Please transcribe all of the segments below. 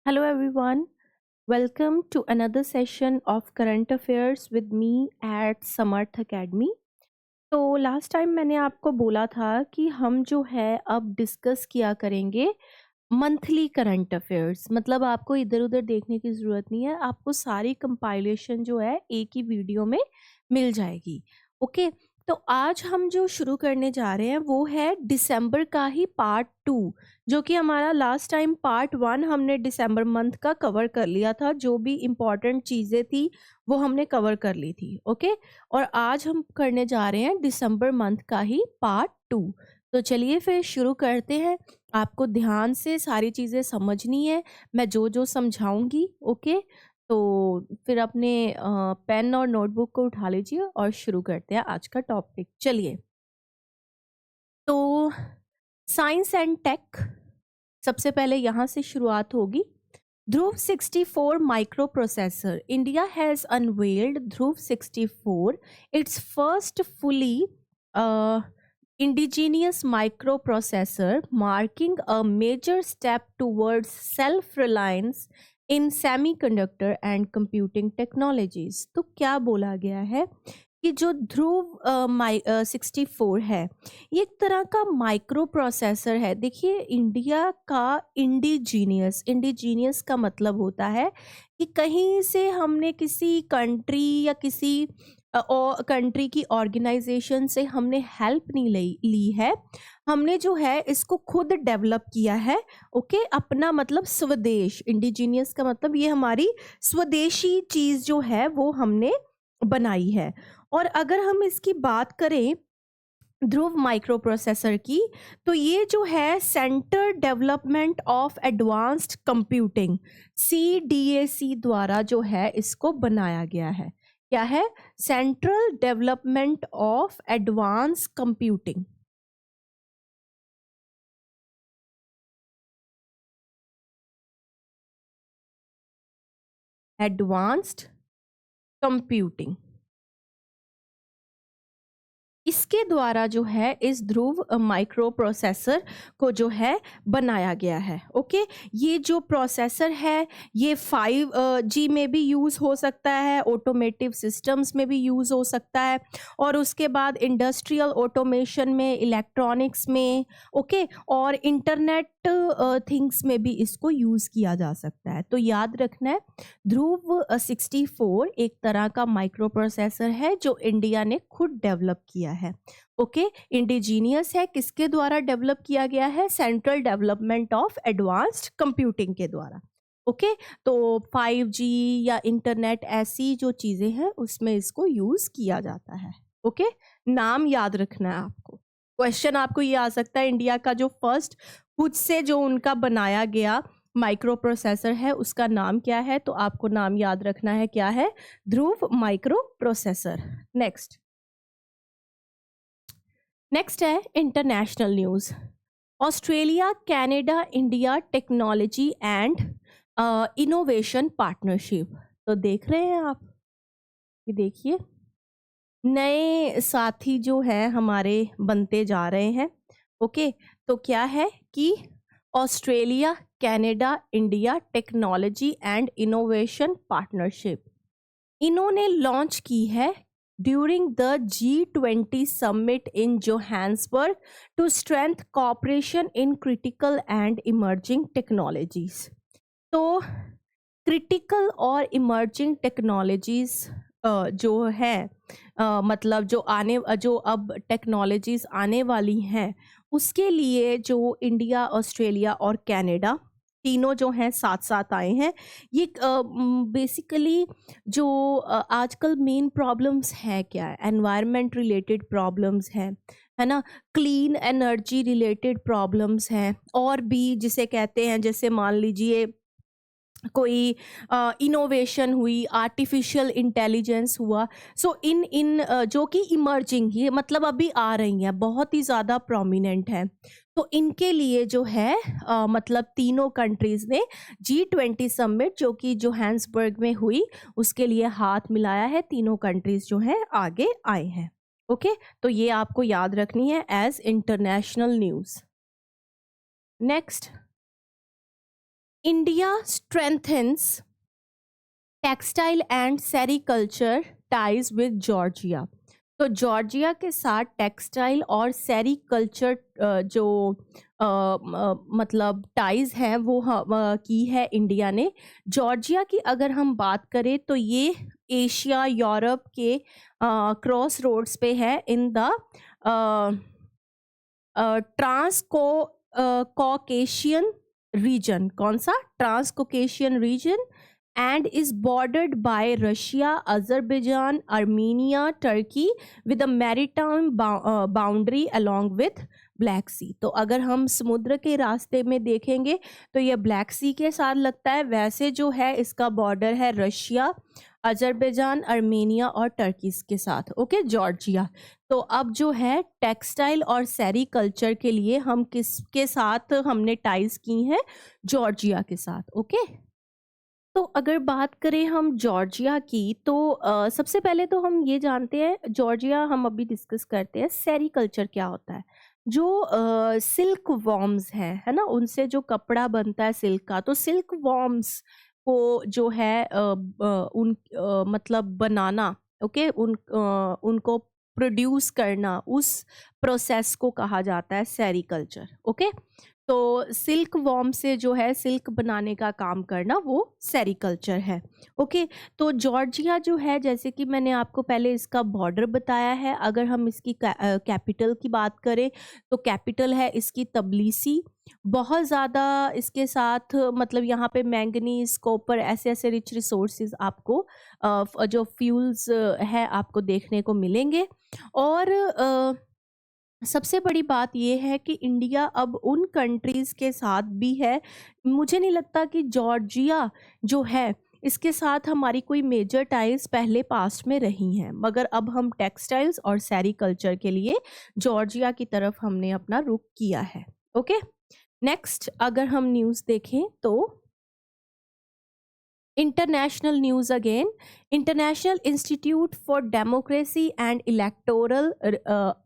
Hello, everyone. Welcome to another session of Current Affairs with me at Samarth Academy. तो last time मैंने आपको बोला था कि हम जो है अब डिस्कस किया करेंगे मंथली करंट अफेयर्स। मतलब आपको इधर उधर देखने की ज़रूरत नहीं है, आपको सारी कंपाइलेशन जो है एक ही वीडियो में मिल जाएगी। ओके, तो आज हम जो शुरू करने जा रहे हैं वो है दिसंबर का ही पार्ट 2, जो कि हमारा लास्ट टाइम पार्ट 1 हमने दिसंबर मंथ का कवर कर लिया था। जो भी इम्पॉर्टेंट चीज़ें थी वो हमने कवर कर ली थी। ओके, और आज हम करने जा रहे हैं दिसंबर मंथ का ही पार्ट 2। तो चलिए फिर शुरू करते हैं। आपको ध्यान से सारी चीज़ें समझनी है, मैं जो जो समझाऊंगी। ओके, तो फिर अपने पेन और नोटबुक को उठा लीजिए और शुरू करते हैं आज का टॉपिक। चलिए, तो साइंस एंड टेक, सबसे पहले यहाँ से शुरुआत होगी। ध्रुव 64 microprocessor. India has unveiled Dhruv 64, its first fully uh, indigenous microprocessor, marking a major step towards self-reliance in semiconductor and computing technologies. तो क्या बोला गया है कि जो ध्रुव 64 है, ये एक तरह का माइक्रो प्रोसेसर है। देखिए, इंडिया का इंडिजीनियस का मतलब होता है कि कहीं से हमने किसी कंट्री या किसी कंट्री की ऑर्गेनाइजेशन से हमने हेल्प नहीं ली है, हमने जो है इसको खुद डेवलप किया है। ओके, अपना मतलब स्वदेश। इंडिजीनियस का मतलब ये हमारी स्वदेशी चीज़ जो है वो हमने बनाई है। और अगर हम इसकी बात करें ध्रुव माइक्रो प्रोसेसर की, तो ये जो है centre development of advanced computing CDAC द्वारा जो है इसको बनाया गया है। क्या है? Central development of advance computing. Advanced computing, इसके द्वारा जो है इस ध्रुव माइक्रो प्रोसेसर को जो है बनाया गया है। ओके, ये जो प्रोसेसर है ये 5G में भी यूज़ हो सकता है, ऑटोमेटिव सिस्टम्स में भी यूज़ हो सकता है, और उसके बाद इंडस्ट्रियल ऑटोमेशन में, इलेक्ट्रॉनिक्स में, ओके, और इंटरनेट थिंग्स में भी इसको यूज़ किया जा सकता है। तो याद रखना है, ध्रुव 64 एक तरह का माइक्रो प्रोसेसर है जो इंडिया ने खुद डेवलप किया है। ओके, इंडिजीनियस है, किसके द्वारा डेवलप किया गया है? Central development of advanced computing के द्वारा। ओके, तो 5G या इंटरनेट ऐसी जो चीज़ें हैं उसमें इसको यूज़ किया जाता है। ओके, नाम याद रखना है आपको। क्वेश्चन आपको ये आ सकता है, इंडिया का जो फर्स्ट खुद से जो उनका बनाया गया माइक्रो प्रोसेसर है उसका नाम क्या है? तो आपको नाम याद रखना है, क्या है? ध्रुव माइक्रो प्रोसेसर। नेक्स्ट है international news. Australia Canada India technology and innovation partnership. तो देख रहे हैं आप, ये देखिए नए साथी जो है हमारे बनते जा रहे हैं। ओके, तो क्या है कि Australia Canada India technology and innovation partnership इन्होंने लॉन्च की है during the G20 summit in Johannesburg to strength cooperation in critical and emerging technologies. तो क्रिटिकल और इमर्जिंग टेक्नोलॉजीज जो है मतलब जो अब टेक्नोलॉजीज आने वाली हैं उसके लिए जो इंडिया, ऑस्ट्रेलिया और कनाडा तीनों जो हैं साथ साथ आए हैं। ये बेसिकली जो आजकल मेन प्रॉब्लम्स है क्या है? एनवायरनमेंट रिलेटेड प्रॉब्लम्स हैं, है ना, क्लीन एनर्जी रिलेटेड प्रॉब्लम्स हैं, और भी जिसे कहते हैं, जैसे मान लीजिए कोई इनोवेशन हुई, आर्टिफिशियल इंटेलिजेंस हुआ। सो इन इन जो कि इमर्जिंग, ये मतलब अभी आ रही हैं, बहुत ही ज़्यादा प्रोमिनेंट हैं। तो इनके लिए जो है मतलब तीनों कंट्रीज़ ने G20 समिट जो कि जोहान्सबर्ग में हुई उसके लिए हाथ मिलाया है। तीनों कंट्रीज़ जो हैं आगे आए हैं। ओके, तो ये आपको याद रखनी है as international news. Next, India strengthens textile and sericulture ties with Georgia. तो जॉर्जिया के साथ टेक्सटाइल और सेरीकल्चर जो मतलब टाइज हैं वो की है इंडिया ने। जॉर्जिया की अगर हम बात करें तो ये एशिया यूरोप के क्रॉस रोड्स पे है in the Transcaucasian region. कौन सा? Transcaucasian region and is bordered by Russia, Azerbaijan, Armenia, Turkey with a maritime boundary along with Black Sea. तो अगर हम समुद्र के रास्ते में देखेंगे तो ये ब्लैक सी के साथ लगता है, वैसे जो है इसका बॉर्डर है रशिया, अजरबैजान, अर्मेनिया और टर्की के साथ। Okay, Georgia. तो अब जो है टेक्सटाइल और सेरीकल्चर के लिए हम किसके साथ हमने टाइज की हैं? जॉर्जिया के साथ। ओके, तो अगर बात करें हम जॉर्जिया की तो सबसे पहले तो हम ये जानते हैं, जॉर्जिया हम अभी डिस्कस करते हैं सेरीकल्चर क्या होता है। जो सिल्क वॉर्म्स हैं, है ना, उनसे जो कपड़ा बनता है सिल्क का, तो सिल्क वॉर्म्स को जो है मतलब बनाना, ओके, उनको प्रोड्यूस करना, उस प्रोसेस को कहा जाता है सेरीकल्चर। ओके, तो सिल्क वॉर्म से जो है सिल्क बनाने का काम करना वो सेरीकल्चर है। ओके, तो जॉर्जिया जो है, जैसे कि मैंने आपको पहले इसका बॉर्डर बताया है, अगर हम इसकी कैपिटल की बात करें तो कैपिटल है इसकी तबलीसी। बहुत ज़्यादा इसके साथ मतलब यहाँ पे मैंगनीज, कॉपर, ऐसे ऐसे रिच रिसोर्सेज आपको जो फ्यूल्स है आपको देखने को मिलेंगे। और सबसे बड़ी बात ये है कि इंडिया अब उन कंट्रीज़ के साथ भी है। मुझे नहीं लगता कि जॉर्जिया जो है इसके साथ हमारी कोई मेजर टाइल्स पहले पास्ट में रही हैं, मगर अब हम टेक्सटाइल्स और सेरीकल्चर के लिए जॉर्जिया की तरफ हमने अपना रुख किया है। ओके, नेक्स्ट अगर हम न्यूज़ देखें तो international news again. International institute for democracy and electoral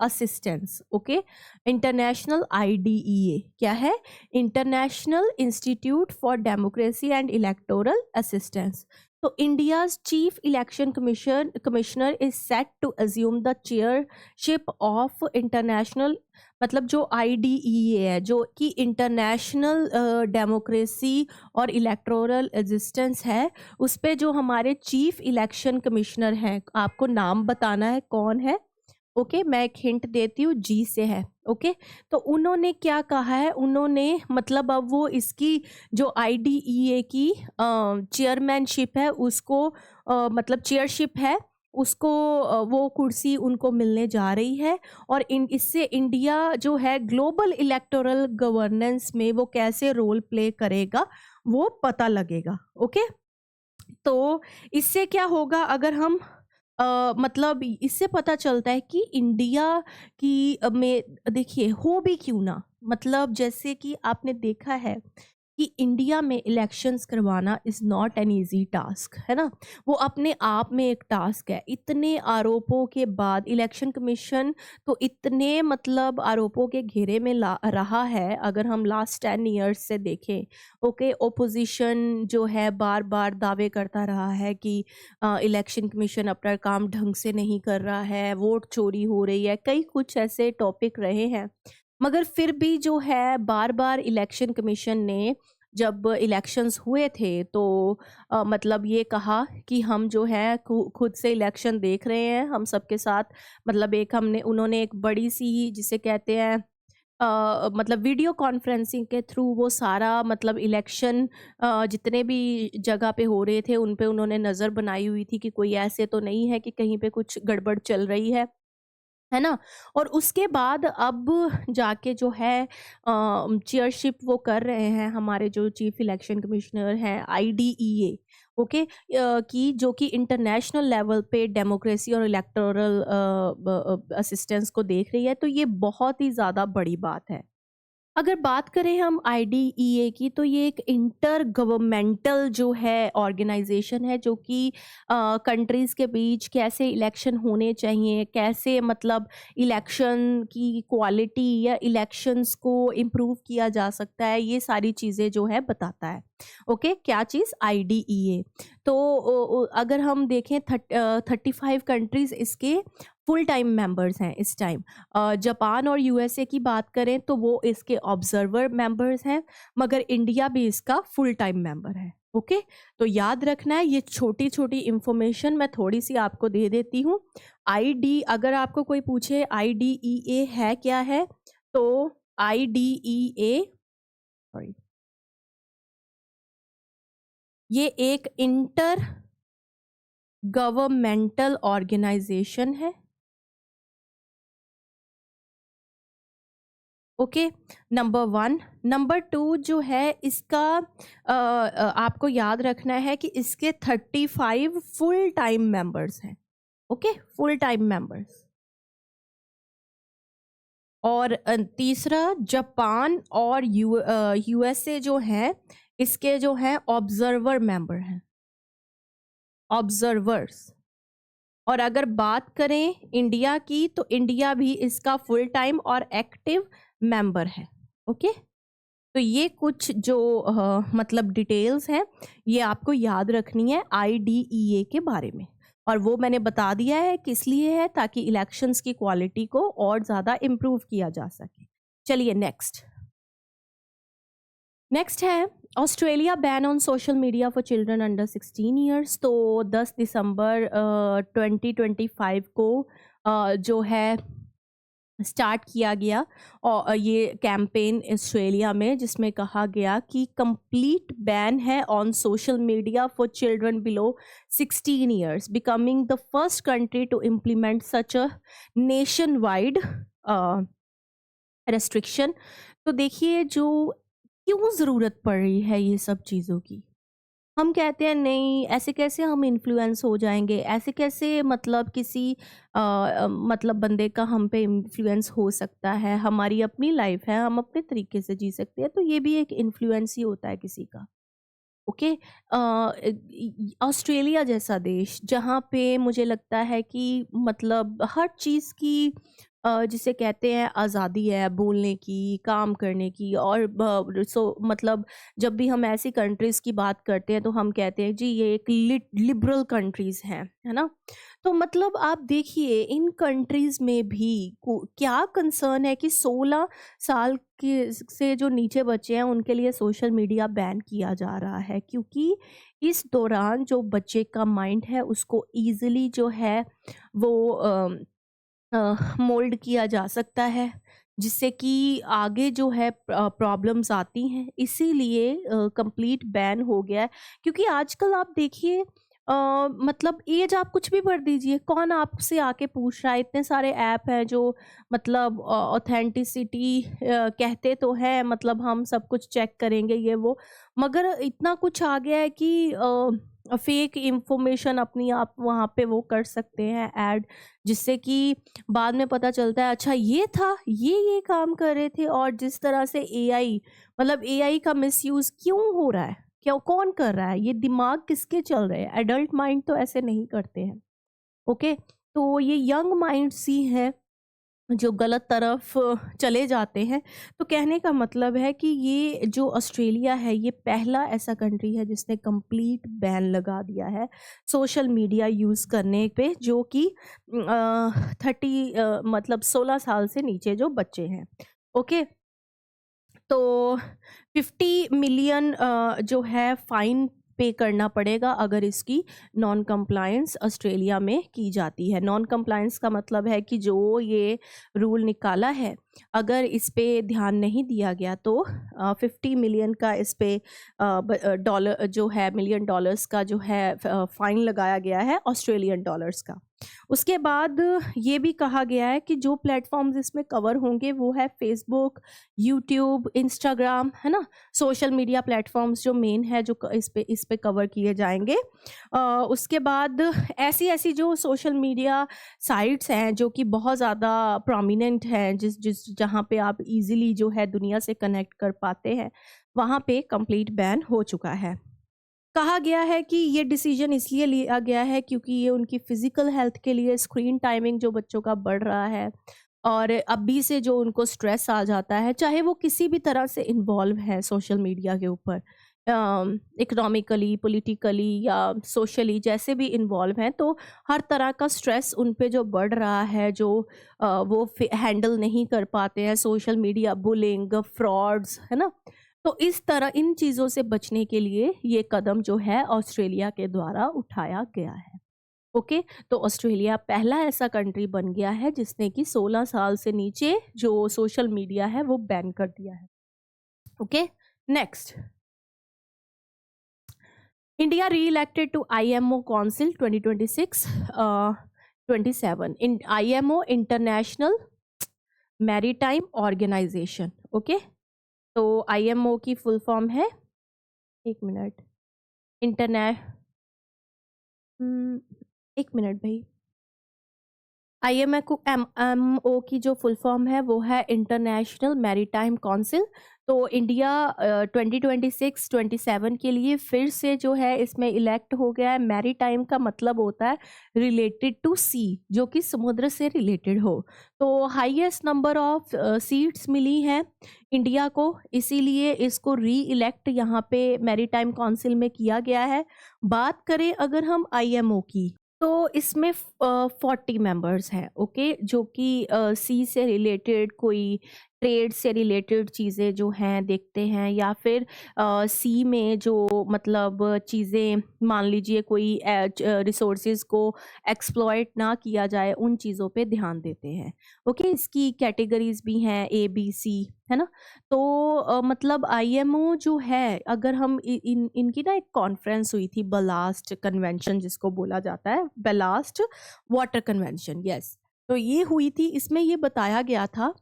assistance. Okay, international IDEA क्या है? International institute for democracy and electoral assistance. तो India's chief election commissioner is set to assume the chairship of international, मतलब जो IDEA है, जो कि international democracy और electoral existence है, उस पे जो हमारे चीफ इलेक्शन कमिश्नर हैं, आपको नाम बताना है कौन है। ओके, मैं एक हिंट देती हूँ, जी से है। ओके, तो उन्होंने क्या कहा है, उन्होंने मतलब अब वो इसकी जो IDEA की चेयरमैनशिप है उसको मतलब चेयरशिप है उसको वो कुर्सी उनको मिलने जा रही है। और इससे इंडिया जो है ग्लोबल इलेक्टोरल गवर्नेंस में वो कैसे रोल प्ले करेगा वो पता लगेगा। ओके, तो इससे क्या होगा, अगर हम मतलब इससे पता चलता है कि इंडिया की में देखिए हो भी क्यों ना, मतलब जैसे कि आपने देखा है कि इंडिया में इलेक्शंस करवाना is not an easy task, है ना। वो अपने आप में एक टास्क है। इतने आरोपों के बाद इलेक्शन कमीशन तो इतने मतलब आरोपों के घेरे में रहा है, अगर हम लास्ट 10 ईयर्स से देखें। ओके, ओपोजिशन जो है बार बार दावे करता रहा है कि इलेक्शन कमीशन अपना काम ढंग से नहीं कर रहा है, वोट चोरी हो रही है, कई कुछ ऐसे टॉपिक रहे हैं। मगर फिर भी जो है बार बार इलेक्शन कमीशन ने जब इलेक्शंस हुए थे तो मतलब ये कहा कि हम जो है खुद से इलेक्शन देख रहे हैं, हम सबके साथ, मतलब एक हमने उन्होंने एक बड़ी सी जिसे कहते हैं मतलब वीडियो कॉन्फ्रेंसिंग के थ्रू वो सारा मतलब इलेक्शन जितने भी जगह पे हो रहे थे उन पे उन्होंने नज़र बनाई हुई थी कि कोई ऐसे तो नहीं है कि कहीं पे कुछ गड़बड़ चल रही है ना। और उसके बाद अब जाके जो है चेयरशिप वो कर रहे हैं हमारे जो चीफ इलेक्शन कमिश्नर हैं IDEA। ओके, कि जो कि इंटरनेशनल लेवल पे डेमोक्रेसी और इलेक्टोरल असिस्टेंस को देख रही है, तो ये बहुत ही ज़्यादा बड़ी बात है। अगर बात करें हम आईडीईए की, तो ये एक इंटर गवर्नमेंटल जो है ऑर्गेनाइजेशन है, जो कि कंट्रीज़ के बीच कैसे इलेक्शन होने चाहिए, कैसे मतलब इलेक्शन की क्वालिटी या इलेक्शंस को इम्प्रूव किया जा सकता है, ये सारी चीज़ें जो है बताता है। ओके, क्या चीज़? आईडीईए। तो अगर हम देखें 35 कंट्रीज़ इसके फुल टाइम मेंबर्स हैं इस टाइम। जापान और यूएसए की बात करें तो वो इसके ऑब्जर्वर मेंबर्स हैं, मगर इंडिया भी इसका फुल टाइम मेंबर है। ओके, तो याद रखना है, ये छोटी छोटी इंफॉर्मेशन मैं थोड़ी सी आपको दे देती हूँ। अगर आपको कोई पूछे आईडीईए है क्या है, तो आईडीईए, सॉरी, ये एक इंटर गवर्नमेंटल ऑर्गेनाइजेशन है। Okay, number one. Number two जो है इसका, आपको याद रखना है कि इसके 35 फुल टाइम मेंबर्स हैं। Okay, full time members. और तीसरा, जापान और यूएसए जो है, इसके जो है ऑब्जर्वर मेंबर हैं, ऑब्जर्वर्स। और अगर बात करें इंडिया की, तो इंडिया भी इसका फुल टाइम और एक्टिव मेंबर है। ओके, तो ये कुछ जो मतलब डिटेल्स हैं, ये आपको याद रखनी है आईडीईए के बारे में। और वो मैंने बता दिया है किस लिए है, ताकि इलेक्शंस की क्वालिटी को और ज़्यादा इम्प्रूव किया जा सके। चलिए नेक्स्ट। नेक्स्ट है Australia ban on social media for children under 16 years. तो 10 दिसंबर 2025 को जो है स्टार्ट किया गया, और ये कैंपेन ऑस्ट्रेलिया में, जिसमें कहा गया कि कंप्लीट बैन है on social media for children below 16 years, becoming the first country to implement such a nationwide restriction. तो देखिए, जो क्यों ज़रूरत पड़ रही है ये सब चीज़ों की। हम कहते हैं नहीं, ऐसे कैसे हम इन्फ्लुएंस हो जाएंगे, ऐसे कैसे मतलब किसी मतलब बंदे का हम पे इन्फ्लुएंस हो सकता है, हमारी अपनी लाइफ है, हम अपने तरीके से जी सकते हैं, तो ये भी एक इन्फ्लुएंस ही होता है किसी का। ओके, ऑस्ट्रेलिया जैसा देश, जहाँ पे मुझे लगता है कि मतलब हर चीज़ की जिसे कहते हैं आज़ादी है, बोलने की, काम करने की, और मतलब जब भी हम ऐसी कंट्रीज़ की बात करते हैं, तो हम कहते हैं जी ये एक लिबरल कंट्रीज़ हैं, है ना? तो मतलब आप देखिए, इन कंट्रीज़ में भी क्या कंसर्न है कि 16 साल के से जो नीचे बच्चे हैं, उनके लिए सोशल मीडिया बैन किया जा रहा है, क्योंकि इस दौरान जो बच्चे का माइंड है उसको ईज़िली जो है वो मोल्ड किया जा सकता है, जिससे कि आगे जो है प्रॉब्लम्स आती हैं। इसीलिए कंप्लीट बैन हो गया है, क्योंकि आजकल आप देखिए, मतलब एज आप कुछ भी भर दीजिए, कौन आपसे आके पूछ रहा है? इतने सारे ऐप हैं जो मतलब ऑथेंटिसिटी कहते तो हैं, मतलब हम सब कुछ चेक करेंगे ये वो, मगर इतना कुछ आ गया है कि फेक इंफॉर्मेशन अपनी आप वहाँ पे वो कर सकते हैं ऐड, जिससे कि बाद में पता चलता है अच्छा ये था, ये काम कर रहे थे। और जिस तरह से एआई, मतलब एआई का मिसयूज क्यों हो रहा है, क्यों, कौन कर रहा है, ये दिमाग किसके चल रहे हैं? एडल्ट माइंड तो ऐसे नहीं करते हैं। ओके, तो ये यंग माइंड्स ही हैं जो गलत तरफ चले जाते हैं। तो कहने का मतलब है कि ये जो ऑस्ट्रेलिया है, ये पहला ऐसा कंट्री है जिसने कंप्लीट बैन लगा दिया है सोशल मीडिया यूज़ करने पे, जो कि 30 मतलब 16 साल से नीचे जो बच्चे हैं। ओके, तो 50 मिलियन जो है फाइन पे करना पड़ेगा अगर इसकी नॉन कंप्लायंस ऑस्ट्रेलिया में की जाती है। नॉन कंप्लायंस का मतलब है कि जो ये रूल निकाला है, अगर इस पे ध्यान नहीं दिया गया, तो 50 मिलियन का इस पे डॉलर जो है, मिलियन डॉलर्स का जो है फाइन लगाया गया है, ऑस्ट्रेलियन डॉलर्स का। उसके बाद ये भी कहा गया है कि जो प्लेटफॉर्म्स इसमें कवर होंगे वो है फेसबुक, यूट्यूब, इंस्टाग्राम, है ना? सोशल मीडिया प्लेटफॉर्म्स जो मेन है, जो इस पे कवर किए जाएंगे। उसके बाद ऐसी ऐसी जो सोशल मीडिया साइट्स हैं जो कि बहुत ज़्यादा प्रोमिनेंट हैं, जिस जिस प्लेसेस जहाँ पे आप इजीली जो है दुनिया से कनेक्ट कर पाते हैं, वहाँ पे कंप्लीट बैन हो चुका है। कहा गया है कि ये डिसीजन इसलिए लिया गया है क्योंकि ये उनकी फिजिकल हेल्थ के लिए, स्क्रीन टाइमिंग जो बच्चों का बढ़ रहा है और अभी से जो उनको स्ट्रेस आ जाता है, चाहे वो किसी भी तरह से इन्वॉल्व है सोशल मीडिया के ऊपर, इकोनॉमिकली, पॉलिटिकली या सोशली, जैसे भी इन्वॉल्व हैं, तो हर तरह का स्ट्रेस उन पे जो बढ़ रहा है, जो वो हैंडल नहीं कर पाते हैं, सोशल मीडिया बुलिंग, फ्रॉड्स, है ना। तो इस तरह इन चीज़ों से बचने के लिए ये कदम जो है ऑस्ट्रेलिया के द्वारा उठाया गया है। ओके, तो ऑस्ट्रेलिया पहला ऐसा कंट्री बन गया है जिसने कि 16 साल से नीचे जो सोशल मीडिया है वो बैन कर दिया है। Okay, next, India reelected to IMO council 2026-27 in IMO international maritime organisation. Okay, तो IMO की फुल फॉर्म है, एक मिनट, इंटरने एक मिनट भाई, IMO की जो फुल फॉर्म है वो है इंटरनेशनल मैरीटाइम काउंसिल। तो इंडिया 2026-27 के लिए फिर से जो है इसमें इलेक्ट हो गया है। मैरीटाइम का मतलब होता है रिलेटेड टू सी, जो कि समुद्र से रिलेटेड हो। तो हाईएस्ट नंबर ऑफ सीट्स मिली हैं इंडिया को, इसीलिए इसको री इलेक्ट यहाँ पे मैरीटाइम काउंसिल में किया गया है। बात करें अगर हम IMO की, तो इसमें 40 मेंबर्स हैं। ओके, जो कि सी से रिलेटेड, कोई ट्रेड से रिलेटेड चीज़ें जो हैं देखते हैं, या फिर सी में जो मतलब चीज़ें, मान लीजिए कोई रिसोर्सेज को एक्सप्लॉइट ना किया जाए, उन चीज़ों पे ध्यान देते हैं। ओके, इसकी कैटेगरीज भी हैं ABC, है ना। तो मतलब IMO जो है, अगर हम इनकी ना एक कॉन्फ्रेंस हुई थी, बलास्ट कन्वेंशन जिसको बोला जाता है, बलास्ट वाटर कन्वेंशन, यस। तो ये हुई थी, इसमें ये बताया गया था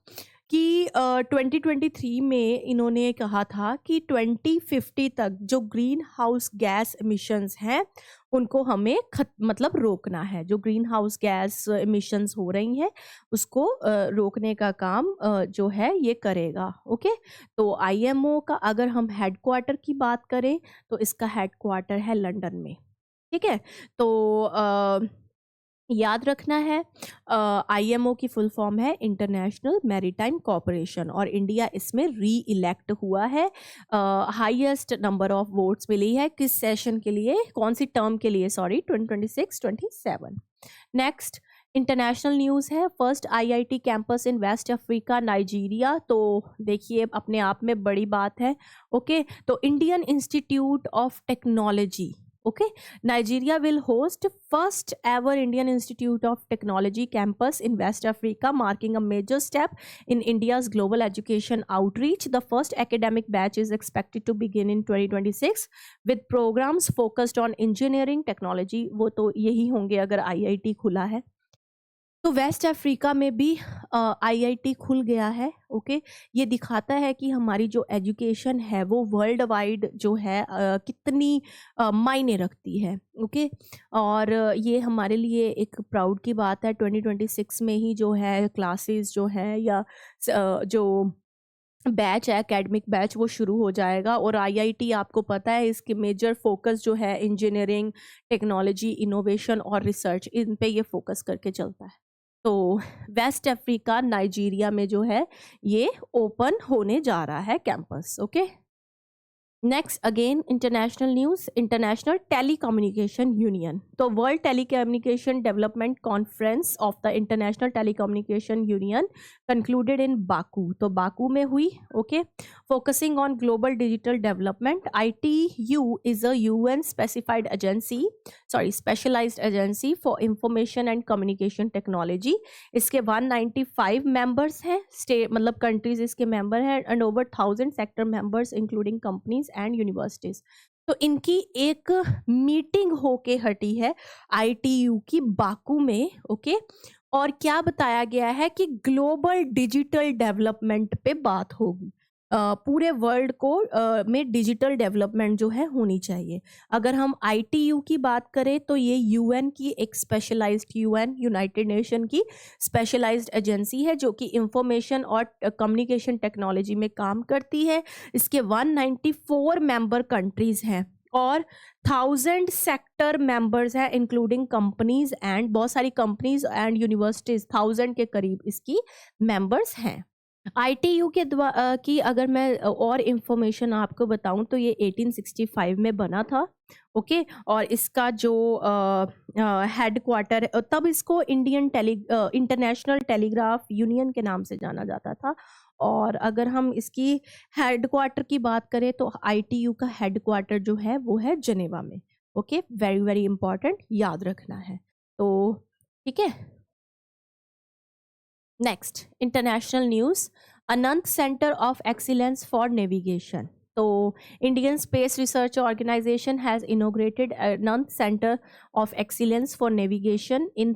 कि 2023 में इन्होंने कहा था कि 2050 तक जो ग्रीन हाउस गैस एमिशंस हैं उनको हमें मतलब रोकना है। जो ग्रीन हाउस गैस एमिशंस हो रही हैं उसको रोकने का काम जो है ये करेगा। ओके, तो IMO का अगर हम हेडक्वार्टर की बात करें तो इसका हेडक्वार्टर है लंदन में। ठीक है, तो याद रखना है, IMO की फुल फॉर्म है इंटरनेशनल मैरीटाइम कॉरपोरेशन, और इंडिया इसमें री इलेक्ट हुआ है। हाईएस्ट नंबर ऑफ वोट्स मिली है किस सेशन के लिए, कौन सी टर्म के लिए, सॉरी, 2026-27। नेक्स्ट इंटरनेशनल न्यूज़ है, first IIT campus in West Africa Nigeria. तो देखिए, अपने आप में बड़ी बात है। ओके, तो Indian institute of technology, okay, Nigeria will host first ever Indian Institute of Technology campus in West Africa, marking a major step in India's global education outreach. The first academic batch is expected to begin in 2026 with programs focused on engineering technology. वो तो यही होंगे अगर IIT खुला है। तो waste Africa में भी IIT खुल गया है। ओके, ये दिखाता है कि हमारी जो एजुकेशन है वो वर्ल्ड वाइड जो है कितनी मायने रखती है। ओके, और ये हमारे लिए एक प्राउड की बात है। 2026 में ही जो है क्लासेस जो है या जो बैच है, एकेडमिक बैच, वो शुरू हो जाएगा। और IIT आपको पता है इसकी मेजर फोकस जो है इंजीनियरिंग, टेक्नोलॉजी, इनोवेशन और रिसर्च, इन पे ये फोकस करके चलता है। तो वेस्ट अफ्रीका नाइजीरिया में जो है ये ओपन होने जा रहा है campus. Okay, next again international news, international telecommunication union. तो world telecommunication development conference of the international telecommunication union concluded in Baku. तो बाकू में हुई। Okay, focusing on global digital development. ITU is a UN specified agency, sorry, specialised agency for information and communication technology. इसके 195 members हैं, state मतलब countries इसके member हैं, and over 1000 sector members including companies and universities. तो इनकी एक meeting होके हटी है ITU की बाकू में। ओके, और क्या बताया गया है कि ग्लोबल डिजिटल डेवलपमेंट पे बात होगी। पूरे वर्ल्ड को में डिजिटल डेवलपमेंट जो है होनी चाहिए। अगर हम ITU की बात करें तो ये यूएन की एक स्पेशलाइज्ड, यूनाइटेड नेशन की स्पेशलाइज्ड एजेंसी है जो कि इंफॉर्मेशन और कम्युनिकेशन टेक्नोलॉजी में काम करती है। इसके 194 मेंबर कंट्रीज हैं और 1000 सेक्टर मेंबर्स हैं, इंक्लूडिंग कंपनीज एंड बहुत सारी कंपनीज एंड यूनिवर्सिटीज 1000 के करीब इसकी मेंबर्स हैं। ITU के की अगर मैं और इंफॉर्मेशन आपको बताऊं तो ये 1865 में बना था। ओके, और इसका जो हेड क्वार्टर, तब इसको इंटरनेशनल टेलीग्राफ यूनियन के नाम से जाना जाता था। और अगर हम इसकी हेड क्वार्टर की बात करें तो ITU का हेड क्वार्टर जो है वो है जनेवा में। ओके, वेरी वेरी इंपॉर्टेंट, याद रखना है। तो ठीक है, next international news, Anant centre of excellence for navigation. तो Indian space research organisation has inaugurated Anant centre of excellence for navigation in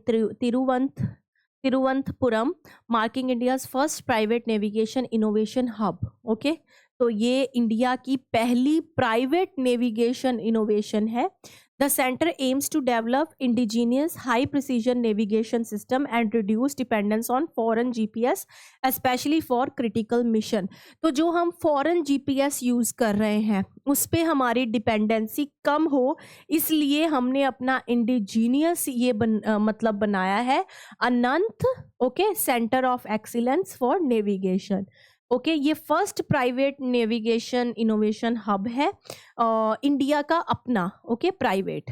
Thiruvananthapuram, marking India's first private navigation innovation hub. Okay, तो ये India की पहली प्राइवेट नेविगेशन इनोवेशन है। The center aims to develop indigenous high precision navigation system and reduce dependence on foreign GPS, especially for critical mission। तो जो हम foreign GPS use कर रहे हैं उस पे हमारी डिपेंडेंसी कम हो, इसलिए हमने अपना इंडिजीनियस ये मतलब बनाया है Anant, okay, centre of excellence for navigation. Okay, ये first private navigation innovation hub है इंडिया का अपना, ओके, प्राइवेट।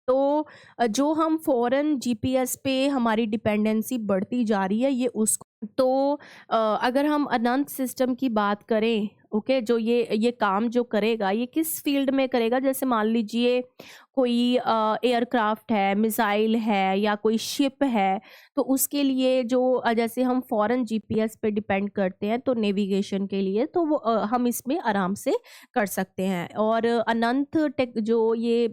तो जो हम फॉरेन GPS पे हमारी डिपेंडेंसी बढ़ती जा रही है, ये उसको तो अगर हम अनंत सिस्टम की बात करें, ओके, जो ये काम जो करेगा ये किस फील्ड में करेगा, जैसे मान लीजिए कोई एयरक्राफ्ट है, मिसाइल है या कोई शिप है, तो उसके लिए जो जैसे हम फॉरेन GPS पे डिपेंड करते हैं तो नेविगेशन के लिए, तो वो हम इसमें आराम से कर सकते हैं। और अनंत टेक जो ये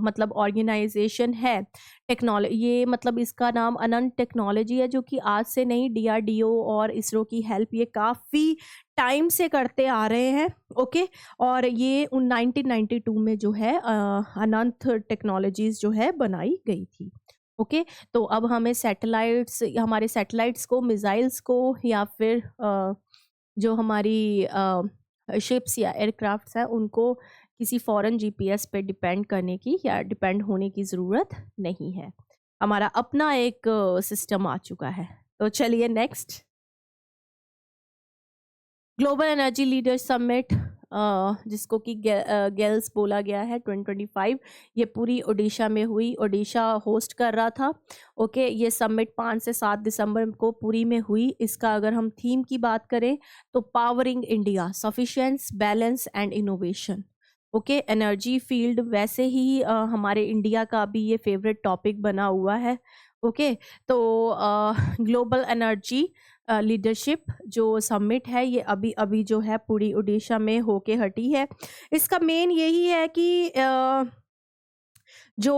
मतलब ऑर्गेनाइजेशन है टेक्नोलॉजी, ये मतलब इसका नाम अनंत टेक्नोलॉजी है, जो कि आज से नहीं, DRDO और इसरो की हेल्प ये काफ़ी टाइम से करते आ रहे हैं। ओके, और ये 1992 में जो है अनंत टेक्नोलॉजीज जो है बनाई गई थी। ओके, तो अब हमें सैटेलाइट्स, हमारे सैटेलाइट्स को, मिसाइल्स को या फिर जो हमारी शिप्स या एयरक्राफ्ट्स हैं उनको किसी फॉरेन GPS पे डिपेंड करने की या डिपेंड होने की ज़रूरत नहीं है। हमारा अपना एक सिस्टम आ चुका है। तो चलिए next, global energy leader summit, जिसको कि गेल्स बोला गया है 2025, ये पूरी ओडिशा में हुई, ओडिशा होस्ट कर रहा था। ओके, ये समिट 5 से 7 दिसंबर को पुरी में हुई। इसका अगर हम थीम की बात करें तो powering India, sufficiency, balance and innovation. Okay, energy field वैसे ही हमारे इंडिया का भी ये फेवरेट टॉपिक बना हुआ है। ओके, तो ग्लोबल एनर्जी लीडरशिप जो समिट है ये अभी अभी जो है पूरी उड़ीसा में होके हटी है। इसका मेन यही है कि जो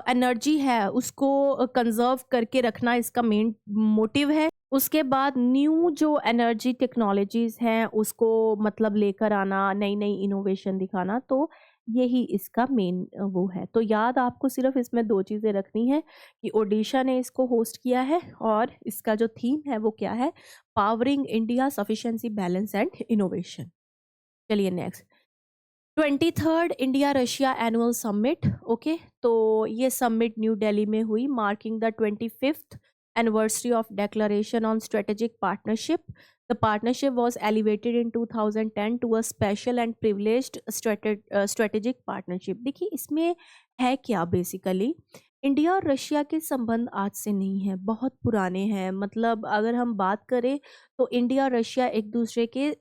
एनर्जी है उसको कंजर्व करके रखना इसका मेन मोटिव है। उसके बाद न्यू जो एनर्जी टेक्नोलॉजीज हैं उसको मतलब लेकर आना, नई नई इनोवेशन दिखाना, तो यही इसका मेन वो है। तो याद आपको सिर्फ इसमें 2 चीज़ें रखनी है कि ओडिशा ने इसको होस्ट किया है और इसका जो थीम है वो क्या है, powering India, sufficiency, balance and innovation. चलिए next, 23rd India Russia annual summit. Okay, तो ये समिट न्यू दिल्ली में हुई, marking the 25th anniversary of Declaration on Strategic Partnership. The partnership was elevated in 2010 to a special and privileged strategic partnership. देखिए इसमें है क्या, basically India और Russia के संबंध आज से नहीं है, बहुत पुराने हैं। मतलब अगर हम बात करें तो इंडिया और रशिया एक दूसरे के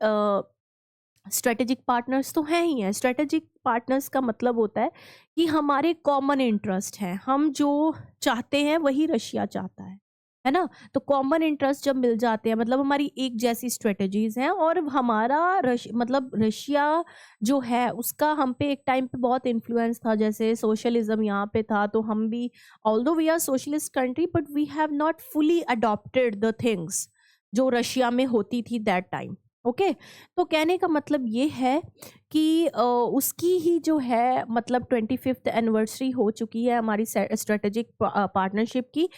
स्ट्रेटेजिक पार्टनर्स तो हैं ही हैं। स्ट्रेटेजिक पार्टनर्स का मतलब होता है कि हमारे कॉमन इंटरेस्ट हैं, हम जो चाहते हैं वही रशिया चाहता है ना। तो कॉमन इंटरेस्ट जब मिल जाते हैं, मतलब हमारी एक जैसी स्ट्रेटजीज हैं, और हमारा मतलब रशिया जो है उसका हम पे एक टाइम पे बहुत इन्फ्लुएंस था, जैसे सोशलिज्म यहाँ पे था, तो हम भी, although we are socialist country but we have not fully adopted the things जो रशिया में होती थी दैट टाइम। ओके। तो कहने का मतलब ये है कि उसकी ही जो है मतलब 25th एनिवर्सरी हो चुकी है हमारी स्ट्रेटेजिक पार्टनरशिप की।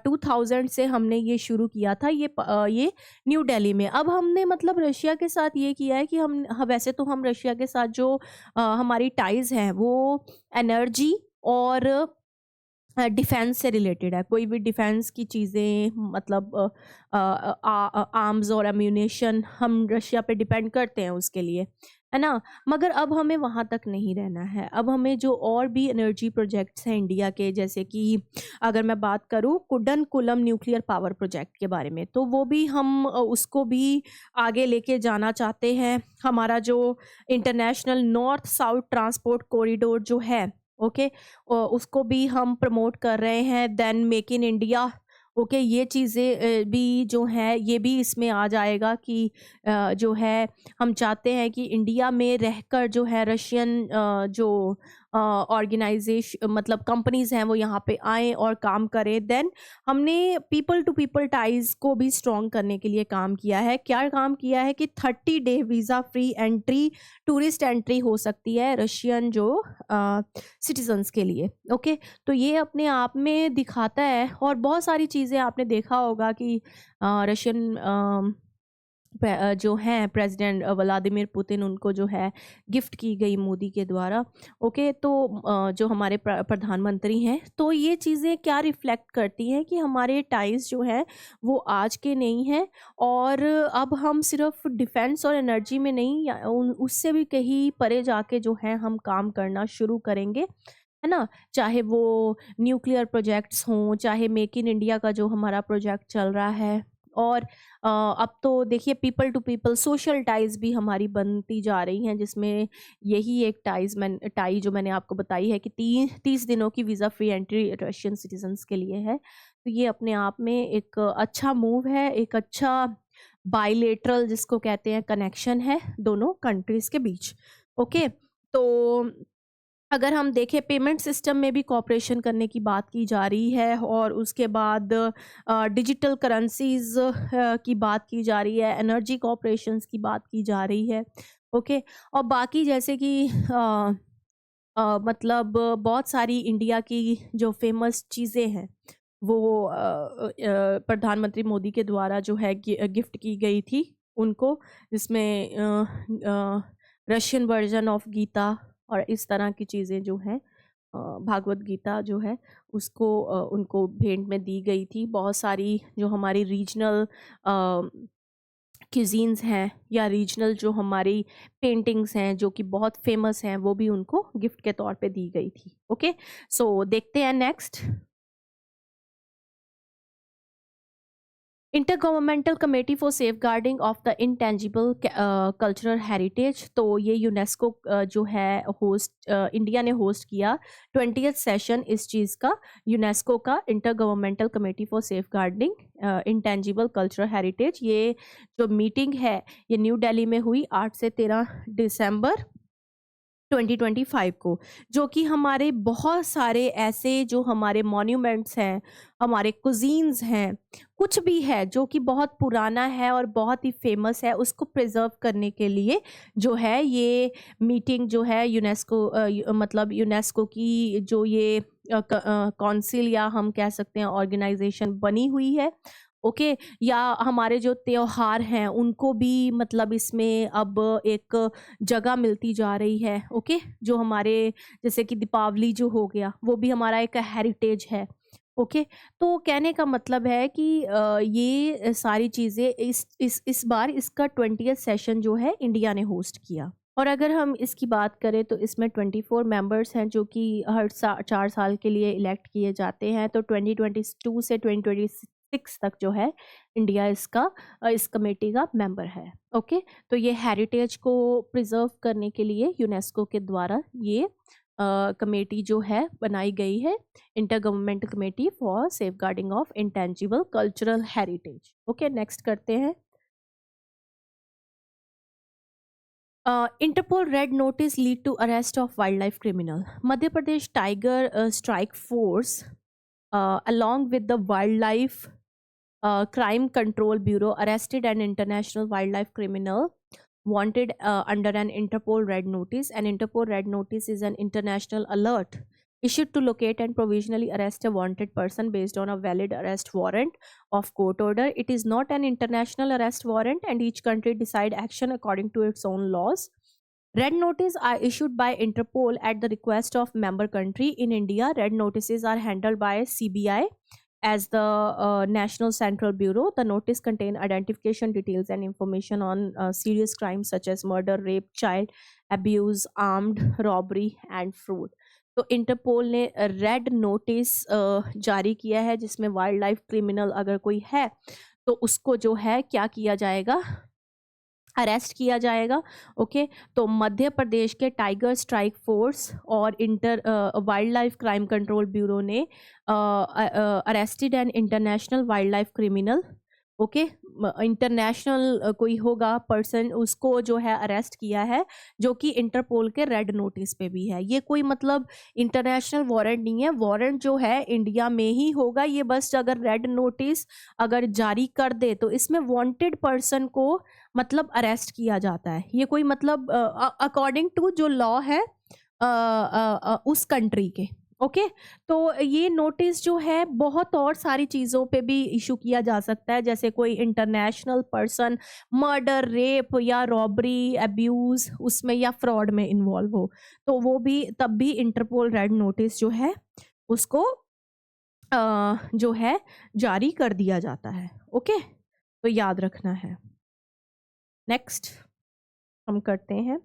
2000 से हमने ये शुरू किया था, ये न्यू दिल्ली में। अब हमने मतलब रशिया के साथ ये किया है कि वैसे तो हम रशिया के साथ जो हमारी टाइज हैं वो एनर्जी और डिफेंस से रिलेटेड है। कोई भी डिफेंस की चीज़ें मतलब आर्म्स और एम्यूनेशन हम रशिया पे डिपेंड करते हैं उसके लिए, है ना। मगर अब हमें वहाँ तक नहीं रहना है। अब हमें जो और भी एनर्जी प्रोजेक्ट्स हैं इंडिया के, जैसे कि अगर मैं बात करूँ कुडनकुलम न्यूक्लियर पावर प्रोजेक्ट के बारे में, तो वो भी हम उसको भी आगे लेके जाना चाहते हैं। हमारा जो international north south transport corridor जो है, ओके, उसको भी हम प्रमोट कर रहे हैं। Then make in India, okay, ये चीज़ें भी जो है ये भी इसमें आ जाएगा कि जो है हम चाहते हैं कि इंडिया में रहकर जो है रशियन जो ऑर्गेनाइजेशन मतलब कंपनीज हैं वो यहाँ पे आएँ और काम करें। देन हमने पीपल टू पीपल टाइज को भी स्ट्रॉन्ग करने के लिए काम किया है। क्या काम किया है कि 30 day visa free entry, tourist entry हो सकती है रशियन जो सिटीजन्स के लिए। ओके, तो ये अपने आप में दिखाता है। और बहुत सारी चीज़ें आपने देखा होगा कि रशियन जो हैं प्रेसिडेंट व्लादिमीर पुतिन, उनको जो है गिफ्ट की गई मोदी के द्वारा। ओके, तो जो हमारे प्रधानमंत्री हैं, तो ये चीज़ें क्या रिफ्लेक्ट करती हैं कि हमारे टाइज जो हैं वो आज के नहीं हैं। और अब हम सिर्फ डिफेंस और एनर्जी में नहीं, उससे भी कहीं परे जाके जो है हम काम करना शुरू करेंगे, है ना। चाहे वो न्यूक्लियर प्रोजेक्ट्स हों, चाहे मेक इन इंडिया का जो हमारा प्रोजेक्ट चल रहा है। और अब तो देखिए people to people social ties भी हमारी बनती जा रही हैं, जिसमें यही एक टाई जो मैंने आपको बताई है कि 30 दिनों की visa free entry Russian citizens के लिए है। तो ये अपने आप में एक अच्छा मूव है, एक अच्छा बाइलेटरल जिसको कहते हैं कनेक्शन है दोनों कंट्रीज़ के बीच। ओके, तो अगर हम देखें पेमेंट सिस्टम में भी कॉपरेशन करने की बात की जा रही है, और उसके बाद डिजिटल करेंसीज की बात की जा रही है, एनर्जी कॉपरेशंस की बात की जा रही है। ओके, और बाकी जैसे कि मतलब बहुत सारी इंडिया की जो फेमस चीज़ें हैं वो प्रधानमंत्री मोदी के द्वारा जो है गिफ्ट की गई थी उनको, जिसमें रशियन वर्जन ऑफ गीता और इस तरह की चीज़ें जो हैं, भागवत गीता जो है उसको उनको भेंट में दी गई थी। बहुत सारी जो हमारी रीजनल क्यूजीन्स हैं या रीजनल जो हमारी पेंटिंग्स हैं जो कि बहुत फेमस हैं, वो भी उनको गिफ्ट के तौर पे दी गई थी। ओके, सो देखते हैं next. Intergovernmental committee for safeguarding of the intangible cultural heritage, तो ये यूनेस्को जो है होस्ट इंडिया ने होस्ट किया 20th सेशन इस चीज़ का, यूनेस्को का intergovernmental committee for safeguarding intangible cultural heritage. ये जो मीटिंग है ये न्यू दिल्ली में हुई 8 से 13 दिसंबर 2025 को, जो कि हमारे बहुत सारे ऐसे जो हमारे मॉन्यूमेंट्स हैं, हमारे कुजीन्स हैं, कुछ भी है जो कि बहुत पुराना है और बहुत ही फेमस है, उसको प्रिजर्व करने के लिए जो है ये मीटिंग जो है यूनेस्को मतलब यूनेस्को की जो ये काउंसिल या हम कह सकते हैं ऑर्गेनाइजेशन बनी हुई है। ओके, या हमारे जो त्योहार हैं उनको भी मतलब इसमें अब एक जगह मिलती जा रही है। ओके, जो हमारे जैसे कि दीपावली जो हो गया वो भी हमारा एक हेरिटेज है। ओके, तो कहने का मतलब है कि ये सारी चीज़ें इस बार इसका 20th सेशन जो है इंडिया ने होस्ट किया। और अगर हम इसकी बात करें तो इसमें 24 मेंबर्स हैं जो कि हर 4 साल के लिए इलेक्ट किए जाते हैं। तो 2022 से 2026 तक जो है इंडिया इस कमेटी का मेंबर है। ओके, तो ये हेरिटेज को प्रिजर्व करने के लिए यूनेस्को के द्वारा ये कमेटी जो है बनाई गई है, intergovernmental committee for safeguarding of intangible cultural heritage. Okay, next करते हैं। Interpol red notice lead to arrest of wildlife criminal. Madhya Pradesh tiger strike force along with the wildlife Crime Control Bureau arrested an international wildlife criminal wanted under an Interpol Red Notice. An Interpol Red Notice is an international alert issued to locate and provisionally arrest a wanted person based on a valid arrest warrant of court order. It is not an international arrest warrant, and each country decide action according to its own laws. Red notices are issued by Interpol at the request of member country. In India, red notices are handled by CBI as the National Central Bureau. The notice contain identification details and information on serious crimes such as murder, rape, child abuse, armed robbery and fraud. तो interpole ने red notice जारी किया है जिसमें wild life criminal अगर कोई है तो उसको जो है क्या किया जाएगा, अरेस्ट किया जाएगा. ओके, तो मध्य प्रदेश के टाइगर स्ट्राइक फोर्स और wildlife crime control bureau ने arrested an international wildlife criminal. Okay, international कोई होगा पर्सन, उसको जो है अरेस्ट किया है जो कि इंटरपोल के रेड नोटिस पे भी है. ये कोई मतलब इंटरनेशनल वारंट नहीं है, वारंट जो है इंडिया में ही होगा. ये बस अगर रेड नोटिस अगर जारी कर दे तो इसमें वांटेड पर्सन को मतलब अरेस्ट किया जाता है. ये कोई मतलब अकॉर्डिंग टू जो लॉ है उस कंट्री के. ओके, तो ये नोटिस जो है बहुत और सारी चीज़ों पे भी इशू किया जा सकता है, जैसे कोई इंटरनेशनल पर्सन मर्डर, रेप या रॉबरी, अब्यूज़ उसमें या फ्रॉड में इन्वॉल्व हो तो वो भी तब भी इंटरपोल रेड नोटिस जो है उसको जो है जारी कर दिया जाता है. ओके, तो याद रखना है. नेक्स्ट हम करते हैं.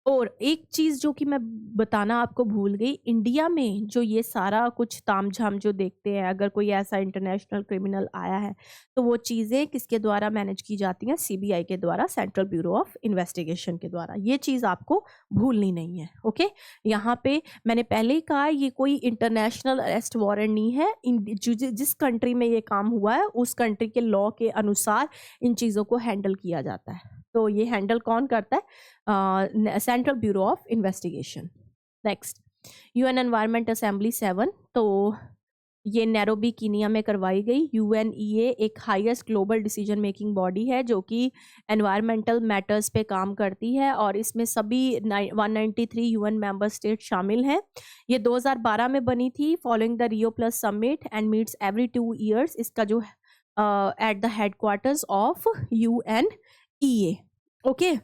और एक चीज़ जो कि मैं बताना आपको भूल गई, इंडिया में जो ये सारा कुछ तामझाम जो देखते हैं, अगर कोई ऐसा इंटरनेशनल क्रिमिनल आया है तो वो चीज़ें किसके द्वारा मैनेज की जाती हैं, सीबीआई के द्वारा, सेंट्रल ब्यूरो ऑफ इन्वेस्टिगेशन के द्वारा. ये चीज़ आपको भूलनी नहीं है. ओके, यहाँ पे मैंने पहले ही कहा ये कोई इंटरनेशनल अरेस्ट वारंट नहीं है. जिस कंट्री में ये काम हुआ है उस कंट्री के लॉ के अनुसार इन चीज़ों को हैंडल किया जाता है. तो ये हैंडल कौन करता है, central bureau of investigation. Next, UN environment assembly 7, तो ये नैरोबी कीनिया में करवाई गई. यूएनईए एक highest global decision making body है जो कि एनवायरमेंटल मैटर्स पे काम करती है और इसमें सभी 193 यूएन मेंबर स्टेट शामिल हैं. ये 2012 में बनी थी following the Rio plus summit and meets every 2 years. इसका जो at the headquarters of UNEA. Okay,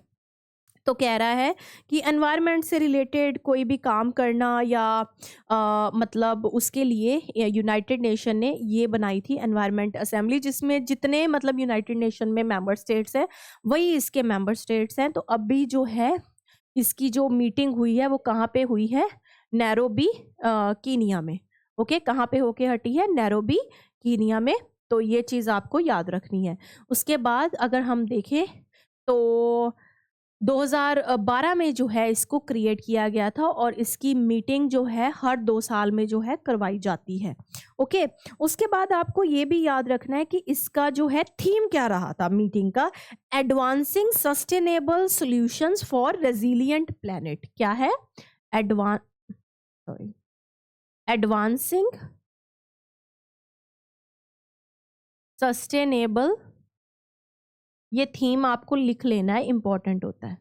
तो कह रहा है कि एनवायरनमेंट से रिलेटेड कोई भी काम करना या मतलब उसके लिए यूनाइटेड नेशन ने ये बनाई थी एनवायरनमेंट असेंबली, जिसमें जितने मतलब यूनाइटेड नेशन में मेंबर स्टेट्स हैं वही इसके मेंबर स्टेट्स हैं. तो अभी जो है इसकी जो मीटिंग हुई है वो कहाँ पे हुई है, नैरोबी कीनिया में. ओके, कहाँ पे होके हटी है, नैरोबी कीनिया में. तो ये चीज़ आपको याद रखनी है. उसके बाद अगर हम देखें तो 2012 में जो है इसको क्रिएट किया गया था और इसकी मीटिंग जो है हर 2 साल में जो है करवाई जाती है. ओके, उसके बाद आपको ये भी याद रखना है कि इसका जो है थीम क्या रहा था मीटिंग का, advancing sustainable solutions for resilient planet. क्या है, एडवांसिंग सस्टेनेबल, ये थीम आपको लिख लेना है, इंपॉर्टेंट होता है.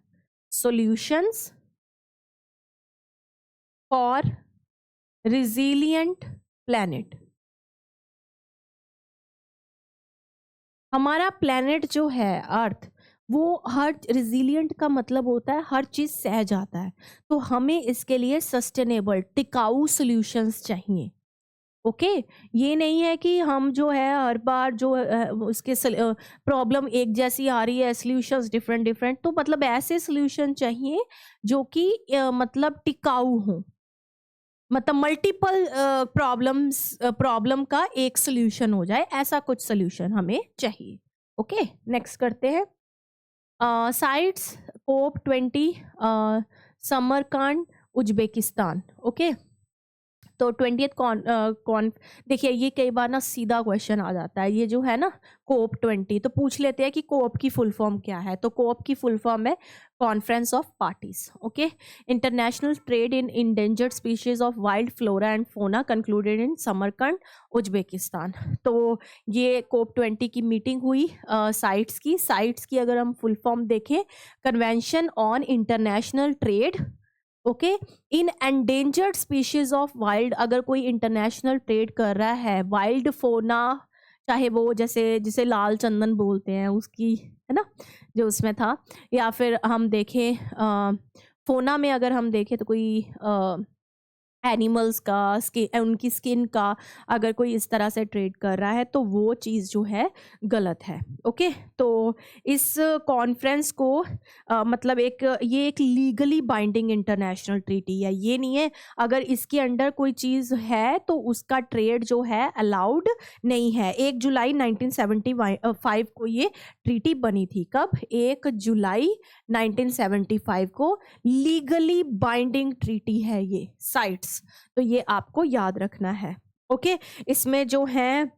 Solutions for resilient planet. हमारा प्लैनेट जो है अर्थ वो हर रिजिलिएंट का मतलब होता है हर चीज़ सह जाता है. तो हमें इसके लिए सस्टेनेबल टिकाऊ सॉल्यूशंस चाहिए. ओके, ये नहीं है कि हम जो है हर बार जो उसके प्रॉब्लम एक जैसी आ रही है, सॉल्यूशंस डिफरेंट डिफरेंट. तो मतलब ऐसे सॉल्यूशन चाहिए जो कि मतलब टिकाऊ हो, मतलब मल्टीपल प्रॉब्लम का एक सॉल्यूशन हो जाए, ऐसा कुछ सॉल्यूशन हमें चाहिए. ओके, नेक्स्ट करते हैं. Sites COP20 समरकांड Uzbekistan. ओके, तो 20th कॉन देखिए, ये कई बार ना सीधा क्वेश्चन आ जाता है, ये जो है ना कोप 20, तो पूछ लेते हैं कि कोप की फुल फॉर्म क्या है। तो कोप की फुल फॉर्म है conference of parties. Okay, international trade in endangered species of wild flora and fauna concluded in Samarkand, Uzbekistan. तो ये कोप 20 की मीटिंग हुई। साइट्स की अगर हम फुल फॉर्म देखें, convention on international trade, okay, in endangered species of wild, अगर कोई इंटरनेशनल ट्रेड कर रहा है वाइल्ड फोना, चाहे वो जैसे जिसे लाल चंदन बोलते हैं उसकी, है ना, जो उसमें था, या फिर हम देखें फोना में अगर हम देखें तो कोई एनिमल्स का उनकी स्किन का, अगर कोई इस तरह से ट्रेड कर रहा है तो वो चीज़ जो है गलत है। ओके, तो इस कॉन्फ्रेंस को मतलब ये एक लीगली बाइंडिंग इंटरनेशनल ट्रीटी है। ये नहीं है अगर इसके अंडर कोई चीज़ है तो उसका ट्रेड जो है अलाउड नहीं है। 1 जुलाई 1975 को ये ट्रीटी बनी थी। कब? 1 जुलाई 1975 को लीगली बाइंडिंग ट्रीटी है ये साइट्स। तो ये आपको याद रखना है। ओके, इसमें जो है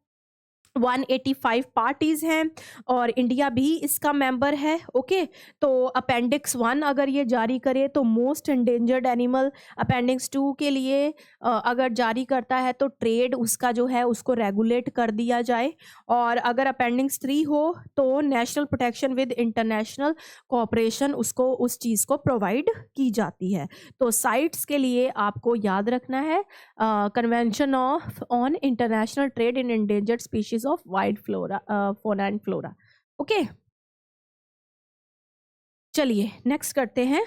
185 पार्टीज हैं और इंडिया भी इसका मेंबर है। ओके, तो अपेंडिक्स 1 अगर ये जारी करे तो मोस्ट एंडेंजर्ड एनिमल, अपेंडिक्स 2 के लिए अगर जारी करता है तो ट्रेड उसका जो है उसको रेगुलेट कर दिया जाए, और अगर अपेंडिक्स 3 हो तो national protection with international cooperation उसको उस चीज़ को प्रोवाइड की जाती है। तो साइट्स के लिए आपको याद रखना है convention on international trade in endangered species of wild flora, fauna and flora. Okay, चलिए नेक्स्ट करते हैं।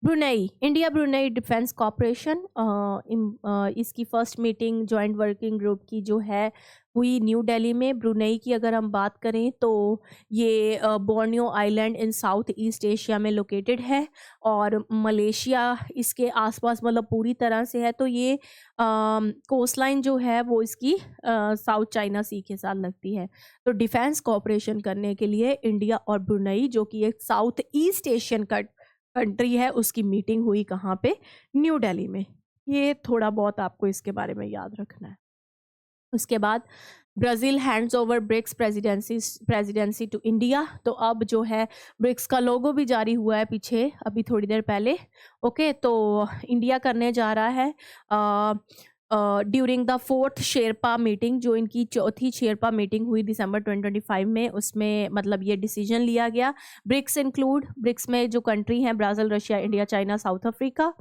Brunei, India Brunei defence cooperation, इसकी first meeting joint working group की जो है हुई न्यू दिल्ली में। ब्रुनेई की अगर हम बात करें तो ये Borneo island in south east Asia में लोकेटेड है और मलेशिया इसके आसपास मतलब पूरी तरह से है। तो ये कोस्ट लाइन जो है वो इसकी साउथ चाइना सी के साथ लगती है। तो डिफेंस कॉपरेशन करने के लिए इंडिया और ब्रुनेई, जो कि एक साउथ ईस्ट एशियन कंट्री है, उसकी मीटिंग हुई कहाँ पे? न्यू दिल्ली में। ये थोड़ा बहुत आपको इसके बारे में याद रखना है। उसके बाद Brazil hands over BRICS presidency to India. तो अब जो है ब्रिक्स का लोगो भी जारी हुआ है पीछे अभी थोड़ी देर पहले। ओके, तो इंडिया करने जा रहा है during the 4th Sherpa meeting, जो इनकी 4थी शेरपा मीटिंग हुई दिसंबर 2025 में, उसमें मतलब ये डिसीजन लिया गया। ब्रिक्स में जो कंट्री हैं Brazil, Russia, India, China, south Africa.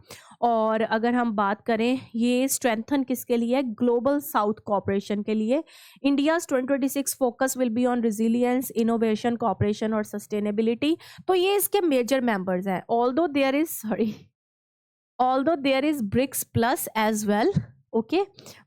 और अगर हम बात करें ये स्ट्रेंथन किसके लिए? ग्लोबल साउथ कॉपरेशन के लिए। India's 2026 focus will be on resilience, innovation, cooperation और सस्टेनेबिलिटी। तो ये इसके मेजर मेंबर्स हैं। Although there is BRICS plus as well. Okay,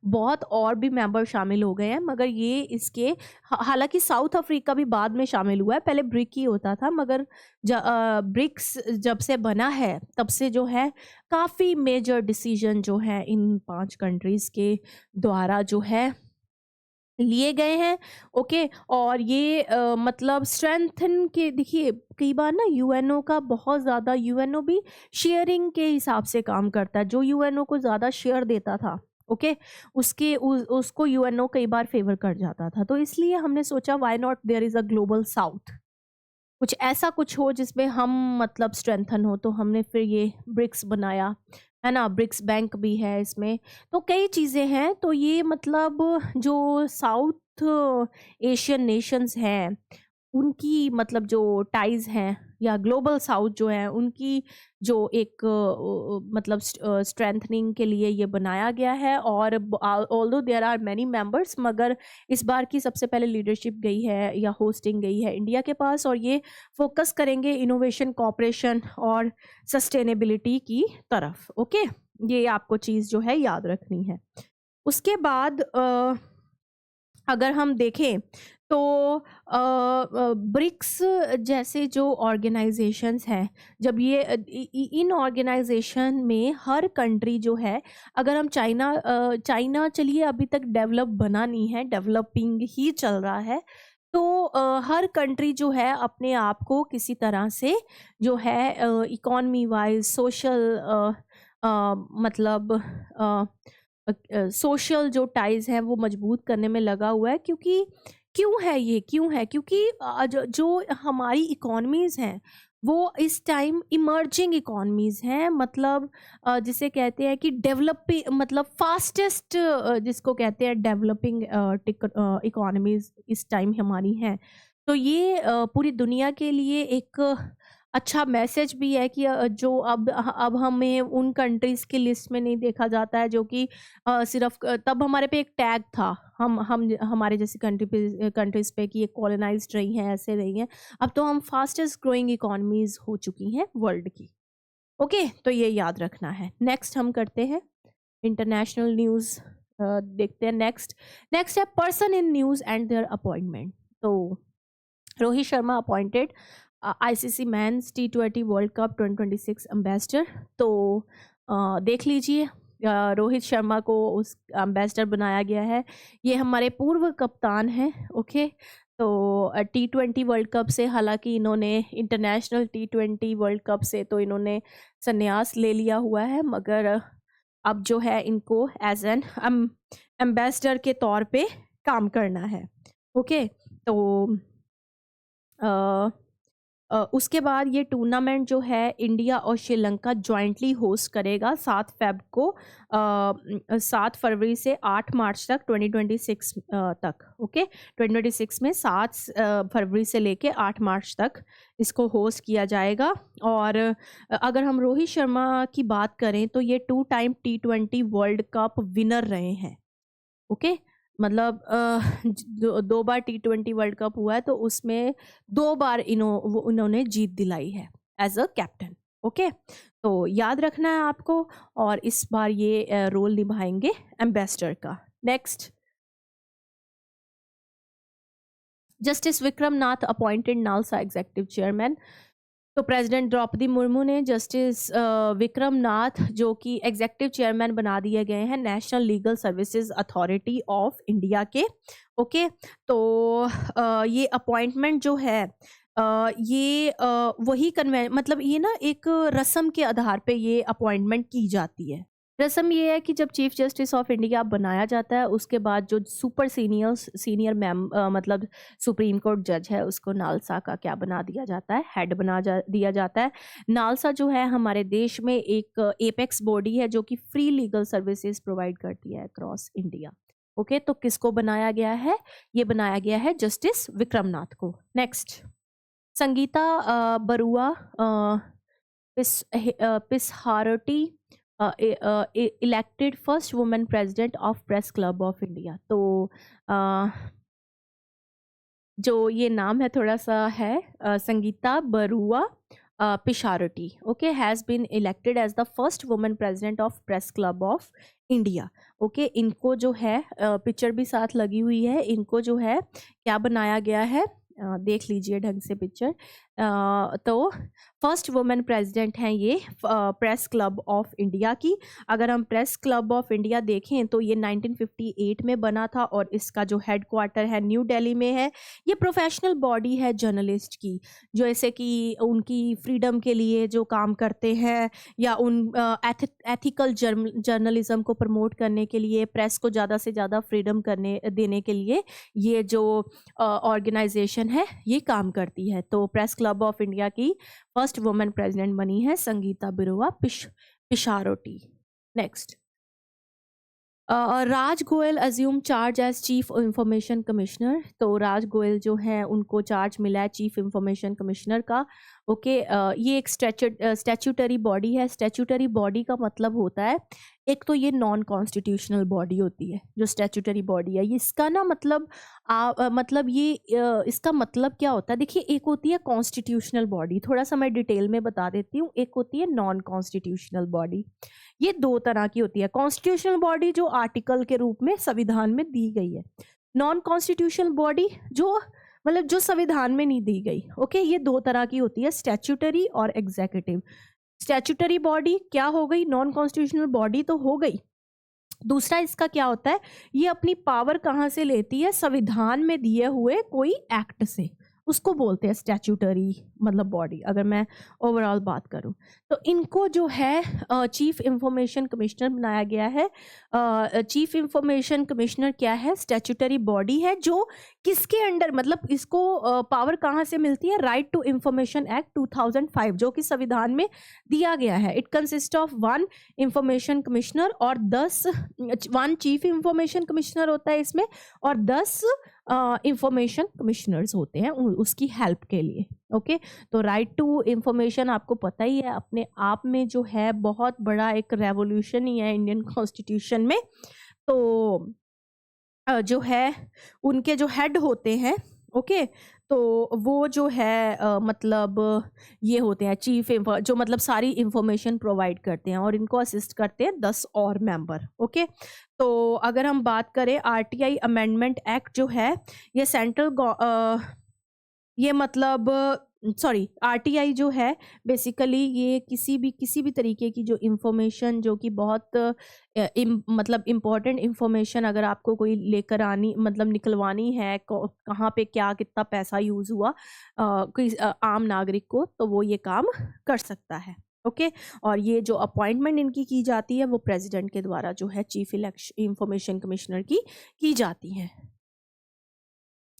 बहुत और भी मेंबर शामिल हो गए हैं, मगर ये इसके हालांकि साउथ अफ्रीका भी बाद में शामिल हुआ है, पहले ब्रिक ही होता था, मगर ब्रिक्स जब से बना है तब से जो है काफ़ी मेजर डिसीजन जो है इन 5 कंट्रीज़ के द्वारा जो है लिए गए हैं। ओके, और ये मतलब स्ट्रेंथन के, देखिए कई बार ना यूएनओ का बहुत ज़्यादा, यूएनओ भी शेयरिंग के हिसाब से काम करता है। जो यूएनओ को ज़्यादा शेयर देता था, ओके, उसको यूएनओ कई बार फेवर कर जाता था। तो इसलिए हमने सोचा why not there is a global south, कुछ ऐसा कुछ हो जिसमें हम मतलब स्ट्रेंथन हो। तो हमने फिर ये ब्रिक्स बनाया, है ना। ब्रिक्स बैंक भी है इसमें, तो कई चीज़ें हैं। तो ये मतलब जो साउथ एशियन नेशंस हैं उनकी मतलब जो टाइज हैं, या ग्लोबल साउथ जो है उनकी जो एक मतलब स्ट्रेंथनिंग के लिए ये बनाया गया है। और although there are many members, मगर इस बार की सबसे पहले लीडरशिप गई है या होस्टिंग गई है इंडिया के पास, और ये फोकस करेंगे इनोवेशन, कॉपरेशन और सस्टेनेबिलिटी की तरफ। ओके, ये आपको चीज़ जो है याद रखनी है। उसके बाद अगर हम देखें तो ब्रिक्स जैसे जो ऑर्गेनाइजेशंस हैं, जब ये इन ऑर्गेनाइजेशन में हर कंट्री जो है, अगर हम चाइना चलिए अभी तक डेवलप बना नहीं है, डेवलपिंग ही चल रहा है, तो हर कंट्री जो है अपने आप को किसी तरह से जो है इकोनॉमी वाइज सोशल मतलब सोशल जो टाइज हैं वो मजबूत करने में लगा हुआ है, क्योंकि क्यों है क्योंकि जो हमारी इकोनॉमीज हैं वो इस टाइम इमर्जिंग इकोनॉमीज हैं, मतलब जिसे कहते हैं कि डेवलपिंग, मतलब फास्टेस्ट जिसको कहते हैं डेवलपिंग इकोनॉमीज इस टाइम हमारी हैं। तो ये पूरी दुनिया के लिए एक अच्छा मैसेज भी है कि जो अब हमें उन कंट्रीज की लिस्ट में नहीं देखा जाता है जो कि सिर्फ तब हमारे पे एक टैग था, हम हमारे जैसी कंट्रीज पे कि ये कॉलोनाइज्ड रही हैं, ऐसे रही हैं। अब तो हम फास्टेस्ट ग्रोइंग इकोनॉमीज हो चुकी हैं वर्ल्ड की। ओके, तो ये याद रखना है। नेक्स्ट हम करते हैं इंटरनेशनल न्यूज़, देखते हैं। नेक्स्ट नेक्स्ट है person in news and their appointment. तो Rohit Sharma appointed ICC men's टी20 वर्ल्ड कप 2026 एम्बेसडर। तो देख लीजिए, रोहित शर्मा को उस एम्बेसडर बनाया गया है। ये हमारे पूर्व कप्तान हैं। ओके, तो टी20 वर्ल्ड कप से, हालांकि इन्होंने इंटरनेशनल टी20 वर्ल्ड कप से तो इन्होंने संन्यास ले लिया हुआ है, मगर अब जो है इनको एज एन एम्बेसडर के तौर पे काम करना है। ओके, तो उसके बाद ये टूर्नामेंट जो है इंडिया और श्रीलंका जॉइंटली होस्ट करेगा 7 फरवरी से 8 मार्च तक 2026 तक। ओके, 2026 में 7 फरवरी से लेके 8 मार्च तक इसको होस्ट किया जाएगा। और अगर हम रोहित शर्मा की बात करें तो ये 2 टाइम टी20 वर्ल्ड कप विनर रहे हैं। ओके, मतलब दो बार टी20 वर्ल्ड कप हुआ है, तो उसमें 2 बार इन्होंने जीत दिलाई है एज अ कैप्टन। ओके, तो याद रखना है आपको, और इस बार ये रोल निभाएंगे एम्बेसडर का। नेक्स्ट, जस्टिस विक्रम नाथ अपॉइंटेड नालसा एग्जीक्यूटिव चेयरमैन। तो प्रेसिडेंट द्रौपदी मुर्मू ने जस्टिस विक्रम नाथ जो कि एग्जीक्यूटिव चेयरमैन बना दिए गए हैं national legal services authority of India के। ओके, तो ये अपॉइंटमेंट जो है ये वही मतलब ये ना एक रस्म के आधार पे ये अपॉइंटमेंट की जाती है। रस्म ये है कि जब चीफ जस्टिस ऑफ इंडिया बनाया जाता है, उसके बाद जो सुपर सीनियर मतलब सुप्रीम कोर्ट जज है उसको नालसा का क्या बना दिया जाता है, हेड दिया जाता है। नालसा जो है हमारे देश में एक एपेक्स बॉडी है जो कि फ्री लीगल सर्विसेज प्रोवाइड करती है अक्रॉस इंडिया। ओके, तो किसको बनाया गया है? ये बनाया गया है जस्टिस विक्रमनाथ को। Next, Sangeeta Barua Pisharoty elected first women president of press club of India. तो जो ये नाम है थोड़ा सा है, Sangeeta Barua Pisharoty, okay, has been elected as the first women president of press club of India. Okay, इनको जो है पिक्चर भी साथ लगी हुई है, इनको जो है क्या बनाया गया है, देख लीजिए ढंग से पिक्चर। तो फर्स्ट वुमेन प्रेसिडेंट हैं ये प्रेस क्लब ऑफ इंडिया की। अगर हम प्रेस क्लब ऑफ इंडिया देखें तो ये 1958 में बना था और इसका जो हेडक्वार्टर है न्यू दिल्ली में है। ये प्रोफेशनल बॉडी है जर्नलिस्ट की, जो ऐसे कि उनकी फ्रीडम के लिए जो काम करते हैं या उन एथिकल जर्नलिज्म को प्रमोट करने के लिए, प्रेस को ज़्यादा से ज़्यादा फ्रीडम देने के लिए ये जो ऑर्गेनाइजेशन है ये काम करती है। तो प्रेस क्लब ऑफ इंडिया की फर्स्ट वुमेन प्रेसिडेंट बनी है Sangeeta Barua Pisharoty. Next, Raj Goyal assume charge as chief information commissioner. तो राज गोयल जो है उनको चार्ज मिला है चीफ इंफॉर्मेशन कमिश्नर का। ओके, ये एक स्टैच्यूटरी बॉडी है। स्टैच्यूटरी बॉडी का मतलब होता है, एक तो ये नॉन कॉन्स्टिट्यूशनल बॉडी होती है जो स्टैच्यूटरी बॉडी है। इसका ना मतलब मतलब ये इसका मतलब क्या होता है, देखिए, एक होती है कॉन्स्टिट्यूशनल बॉडी, थोड़ा सा मैं डिटेल में बता देती हूँ। एक होती है नॉन कॉन्स्टिट्यूशनल बॉडी। ये 2 तरह की होती है। कॉन्स्टिट्यूशनल बॉडी जो आर्टिकल के रूप में संविधान में दी गई है, नॉन कॉन्स्टिट्यूशनल बॉडी जो मतलब जो संविधान में नहीं दी गई। ओके, ये 2 तरह की होती है, स्टैच्यूटरी और एग्जीक्यूटिव। स्टैच्यूटरी बॉडी क्या हो गई, नॉन कॉन्स्टिट्यूशनल बॉडी तो हो गई, दूसरा इसका क्या होता है, ये अपनी पावर कहाँ से लेती है, संविधान में दिए हुए कोई एक्ट से, उसको बोलते हैं स्टैट्यूटरी मतलब बॉडी। अगर मैं ओवरऑल बात करूं तो इनको जो है चीफ इंफॉर्मेशन कमिश्नर बनाया गया है। चीफ इंफॉर्मेशन कमिश्नर क्या है, स्टैट्यूटरी बॉडी है जो किसके अंडर, मतलब इसको पावर कहाँ से मिलती है, राइट टू इंफॉर्मेशन एक्ट 2005 जो कि संविधान में दिया गया है। It consist of 1 information commissioner और 1 चीफ इंफॉर्मेशन कमिश्नर होता है इसमें, और 10 इंफॉर्मेशन कमिश्नर्स होते हैं उसकी हेल्प के लिए। ओके, तो राइट टू इंफॉर्मेशन आपको पता ही है अपने आप में जो है बहुत बड़ा एक रेवोल्यूशन ही है इंडियन कॉन्स्टिट्यूशन में। तो जो है उनके जो हेड होते हैं, ओके, तो वो जो है मतलब ये होते हैं चीफ जो मतलब सारी इंफॉर्मेशन प्रोवाइड करते हैं, और इनको असिस्ट करते हैं 10 और मेंबर। ओके, तो अगर हम बात करें आरटीआई अमेंडमेंट एक्ट जो है, ये ये मतलब सॉरी आरटीआई जो है बेसिकली ये किसी भी तरीके की जो इंफॉर्मेशन जो कि बहुत मतलब इम्पोर्टेंट इंफॉर्मेशन अगर आपको कोई लेकर आनी मतलब निकलवानी है, कहाँ पे क्या कितना पैसा यूज़ हुआ कोई आम नागरिक को, तो वो ये काम कर सकता है। ओके, और ये जो अपॉइंटमेंट इनकी की जाती है वो प्रेसिडेंट के द्वारा जो है चीफ इंफॉर्मेशन कमिश्नर की जाती है।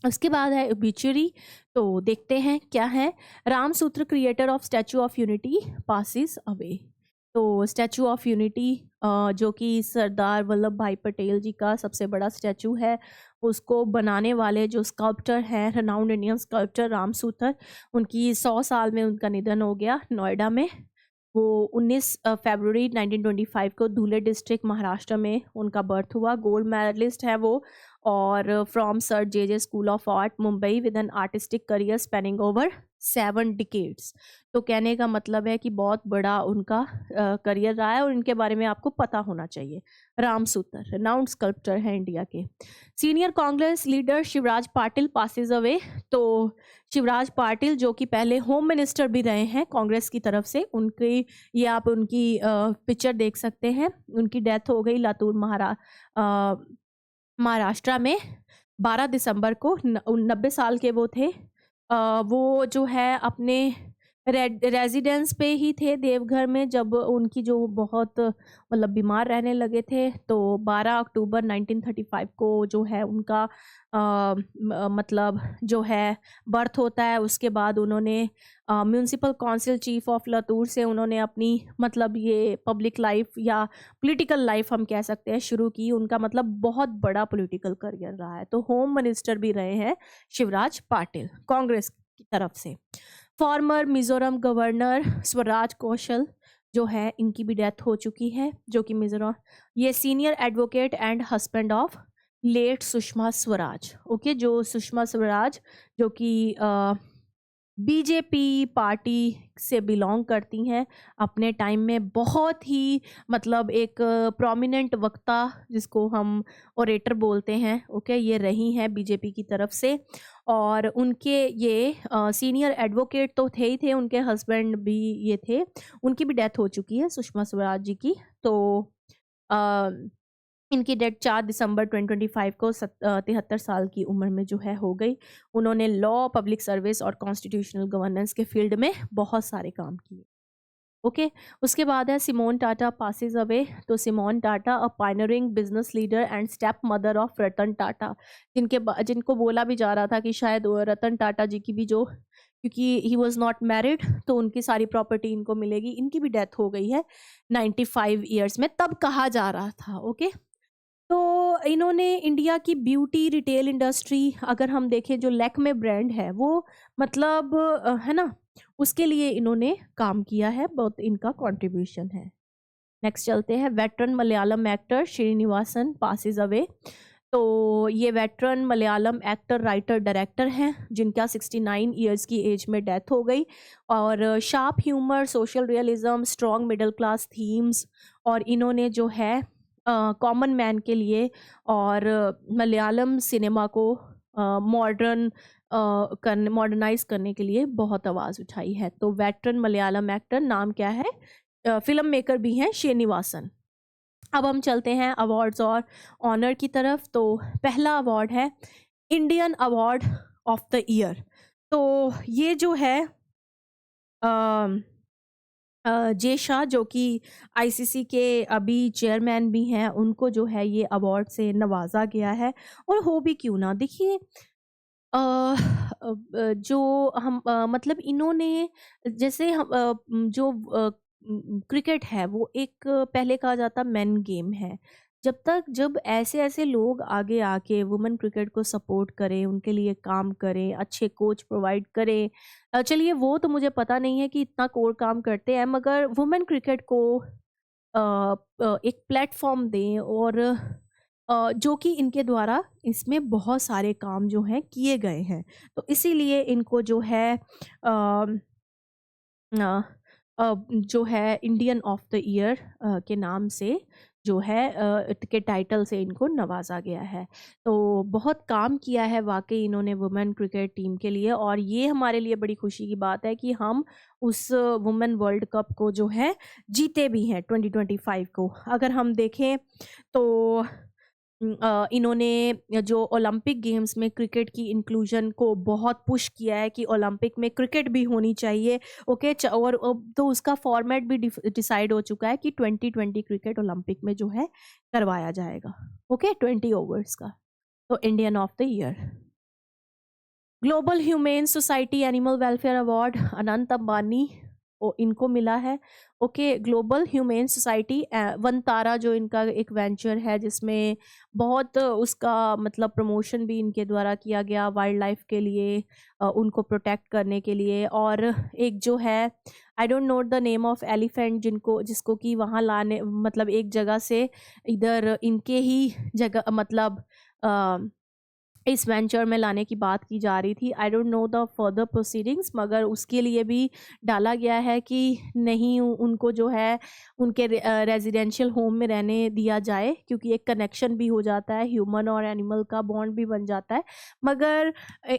उसके बाद है ओबिचुरी, तो देखते हैं क्या है। Ram Sutar creator of statue of unity passes away. तो स्टैचू ऑफ यूनिटी जो कि सरदार वल्लभ भाई पटेल जी का सबसे बड़ा स्टैचू है, उसको बनाने वाले जो स्कल्प्टर हैं रेनाउंड इंडियन स्कल्प्टर रामसूत्र, उनकी 100 साल में उनका निधन हो गया नोएडा में। वो 19 फरवरी 1925 को धुले डिस्ट्रिक्ट महाराष्ट्र में उनका बर्थ हुआ। गोल्ड मेडलिस्ट है वो, और from Sir J School of Art Mumbai with an artistic career spanning over 7 decades. तो कहने का मतलब है कि बहुत बड़ा उनका करियर रहा है और इनके बारे में आपको पता होना चाहिए। रामसूत्र रेनाउंड स्कल्प्टर है इंडिया के। Senior Congress leader Shivraj Patil passes away. तो शिवराज पाटिल जो कि पहले होम मिनिस्टर भी रहे हैं कांग्रेस की तरफ से, उनकी ये आप उनकी पिक्चर देख सकते हैं। उनकी डेथ हो गई लातूर महाराष्ट्र में 12 दिसंबर को। 90 साल के वो थे। वो जो है अपने रेजिडेंस पे ही थे देवघर में जब उनकी जो बहुत मतलब बीमार रहने लगे थे। तो 12 अक्टूबर 1935 को जो है उनका मतलब जो है बर्थ होता है। उसके बाद उन्होंने municipal council chief of Latur से उन्होंने अपनी मतलब ये पब्लिक लाइफ या पॉलिटिकल लाइफ हम कह सकते हैं शुरू की। उनका मतलब बहुत बड़ा पॉलिटिकल करियर रहा है। तो होम मिनिस्टर भी रहे हैं शिवराज पाटिल कांग्रेस की तरफ से। फॉर्मर मिजोरम गवर्नर स्वराज कौशल जो है, इनकी भी डेथ हो चुकी है, जो कि मिजोरम, ये senior advocate and husband of late Sushma Swaraj. Okay, जो सुषमा स्वराज जो कि बीजेपी पार्टी से बिलोंग करती हैं, अपने टाइम में बहुत ही मतलब एक प्रोमिनेंट वक्ता जिसको हम ओरेटर बोलते हैं, ओके, ये रही हैं बीजेपी की तरफ से। और उनके ये सीनियर एडवोकेट तो थे ही थे, उनके हस्बैंड भी ये थे, उनकी भी डेथ हो चुकी है सुषमा स्वराज जी की। तो इनकी डेथ 4 दिसंबर 2025 को 73 साल की उम्र में जो है हो गई। उन्होंने लॉ, पब्लिक सर्विस और कॉन्स्टिट्यूशनल गवर्नेंस के फील्ड में बहुत सारे काम किए। ओके, उसके बाद है सिमोन टाटा पासिस अवे। तो Simone Tata a pioneering business leader and stepmother of Ratan Tata, जिनको बोला भी जा रहा था कि शायद रतन टाटा जी की भी जो, क्योंकि ही वॉज नॉट मैरिड तो उनकी सारी प्रॉपर्टी इनको मिलेगी। इनकी भी डेथ हो गई है 95 ईयर्स में, तब कहा जा रहा था। ओके, तो इन्होंने इंडिया की ब्यूटी रिटेल इंडस्ट्री अगर हम देखें, जो लैक्मे ब्रांड है वो मतलब है ना, उसके लिए इन्होंने काम किया है, बहुत इनका कंट्रीब्यूशन है। नेक्स्ट चलते हैं। Veteran Malayalam actor Srinivasan passes away. तो ये veteran Malayalam actor, writer, director हैं जिनका 69 ईयर्स की एज में डेथ हो गई। और sharp humour, social realism, strong middle class themes, और इन्होंने जो है कॉमन मैन के लिए और मलयालम सिनेमा को मॉडर्नाइज करने के लिए बहुत आवाज़ उठाई है। तो वेटरन मलयालम एक्टर, नाम क्या है, फिल्म मेकर भी हैं श्रीनिवासन। अब हम चलते हैं अवार्ड्स और ऑनर की तरफ। तो पहला अवार्ड है Indian award of the year. तो ये जो है अम, जे शाह जो कि आईसीसी के अभी चेयरमैन भी हैं, उनको जो है ये अवार्ड से नवाजा गया है। और हो भी क्यों ना, देखिए जो हम मतलब इन्होंने जैसे हम जो क्रिकेट है वो एक पहले कहा जाता मेन गेम है। जब ऐसे ऐसे लोग आगे आके वुमेन क्रिकेट को सपोर्ट करें, उनके लिए काम करें, अच्छे कोच प्रोवाइड करें, चलिए वो तो मुझे पता नहीं है कि इतना कोर काम करते हैं, मगर वुमेन क्रिकेट को एक प्लेटफॉर्म दें और जो कि इनके द्वारा इसमें बहुत सारे काम जो हैं किए गए हैं। तो इसीलिए इनको जो है अ जो है इंडियन ऑफ द ईयर के नाम से जो है के टाइटल से इनको नवाजा गया है। तो बहुत काम किया है वाक़ई इन्होंने वुमेन क्रिकेट टीम के लिए, और ये हमारे लिए बड़ी खुशी की बात है कि हम उस वुमेन वर्ल्ड कप को जो है जीते भी हैं 2025 को। अगर हम देखें तो इन्होंने जो ओलंपिक गेम्स में क्रिकेट की इंक्लूजन को बहुत पुश किया है कि ओलंपिक में क्रिकेट भी होनी चाहिए। ओके, और अब तो उसका फॉर्मेट भी डिसाइड हो चुका है कि 2020 क्रिकेट ओलंपिक में जो है करवाया जाएगा। ओके, 20 ओवर्स का। तो Indian of the year, global humane society animal welfare award Anant Ambani इनको मिला है। Okay, global humane society Vantara जो इनका एक वेंचर है जिसमें बहुत उसका मतलब प्रमोशन भी इनके द्वारा किया गया वाइल्ड लाइफ के लिए, उनको प्रोटेक्ट करने के लिए। और एक जो है I don't know the name of elephant जिसको कि वहाँ लाने मतलब एक जगह से इधर इनके ही जगह मतलब इस वेंचर में लाने की बात की जा रही थी। I don't know the further proceedings, मगर उसके लिए भी डाला गया है कि नहीं उनको जो है उनके रेजिडेंशियल होम में रहने दिया जाए, क्योंकि एक कनेक्शन भी हो जाता है, ह्यूमन और एनिमल का बॉन्ड भी बन जाता है। मगर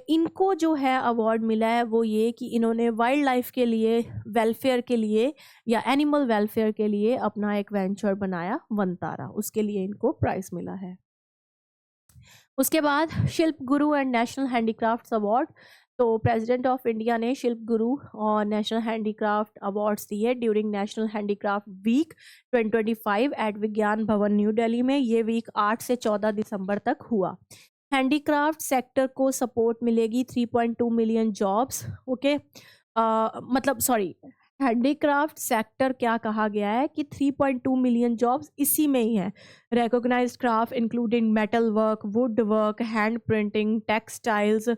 इनको जो है अवार्ड मिला है वो ये कि इन्होंने वाइल्ड लाइफ के लिए, वेलफेयर के लिए या एनिमल वेलफेयर के लिए अपना एक वेंचर बनाया वनतारा, उसके लिए इनको प्राइज़ मिला है। उसके बाद Shilp Guru and national handicrafts award. तो प्रेसिडेंट ऑफ इंडिया ने शिल्प गुरु और नेशनल हैंडीक्राफ्ट अवार्ड्स दिए during national handicraft week 2025 at Vigyan Bhavan new Delhi में। ये वीक 8 से 14 दिसंबर तक हुआ। हैंडीक्राफ्ट सेक्टर को सपोर्ट मिलेगी 3.2 मिलियन जॉब्स। ओके, मतलब सॉरी, हैंडीक्राफ्ट सेक्टर क्या कहा गया है कि 3.2 मिलियन जॉब्स इसी में ही हैं। Recognised craft including metal work, wood work, hand printing, textiles,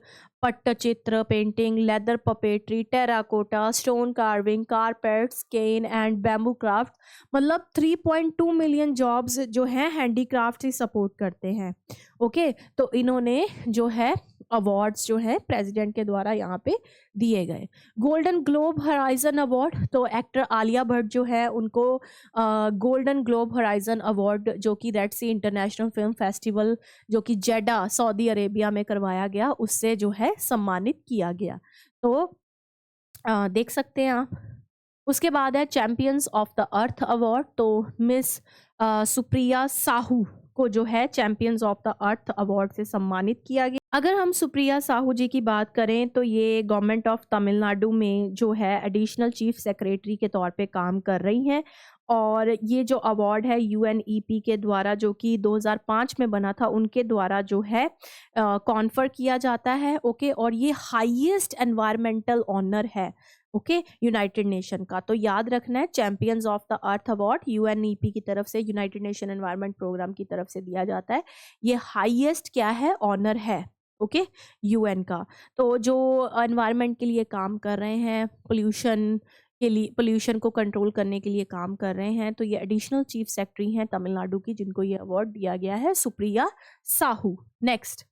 pattachitra, painting, leather puppetry, terracotta, stone carving, carpets, cane and bamboo craft. मतलब 3.2 मिलियन जॉब्स जो हैं हैंडीक्राफ्ट ही सपोर्ट करते हैं। ओके, तो इन्होंने जो है अवार्ड्स जो है प्रेसिडेंट के द्वारा यहाँ पे दिए गए। गोल्डन ग्लोब हराइजन अवार्ड, तो एक्टर आलिया भट्ट जो है उनको गोल्डन ग्लोब हराइजन अवार्ड जो कि रेड सी इंटरनेशनल फिल्म फेस्टिवल जो कि जेडा सऊदी अरेबिया में करवाया गया, उससे जो है सम्मानित किया गया। तो देख सकते हैं आप। उसके बाद है champions of the earth award. तो मिस सुप्रिया साहू को जो है champions of the earth award से सम्मानित किया गया। अगर हम सुप्रिया साहू जी की बात करें तो ये गवर्नमेंट ऑफ तमिलनाडु में जो है एडिशनल चीफ सेक्रेटरी के तौर पे काम कर रही हैं, और ये जो अवार्ड है यूएनईपी के द्वारा जो कि 2005 में बना था उनके द्वारा जो है कॉन्फर किया जाता है। ओके, और ये हाईएस्ट एनवायरमेंटल ऑनर है। ओके, यूनाइटेड नेशन का। तो याद रखना है champions of the earth award UNEP की तरफ से, यूनाइटेड नेशन एनवायरमेंट प्रोग्राम की तरफ से दिया जाता है। ये हाईएस्ट क्या है, ऑनर है। ओके, यूएन का। तो जो एनवायरमेंट के लिए काम कर रहे हैं, पोल्यूशन के लिए, पोल्यूशन को कंट्रोल करने के लिए काम कर रहे हैं, तो ये एडिशनल चीफ सेक्रेटरी हैं तमिलनाडु की, जिनको ये अवार्ड दिया गया है, Supriya Sahu. Next,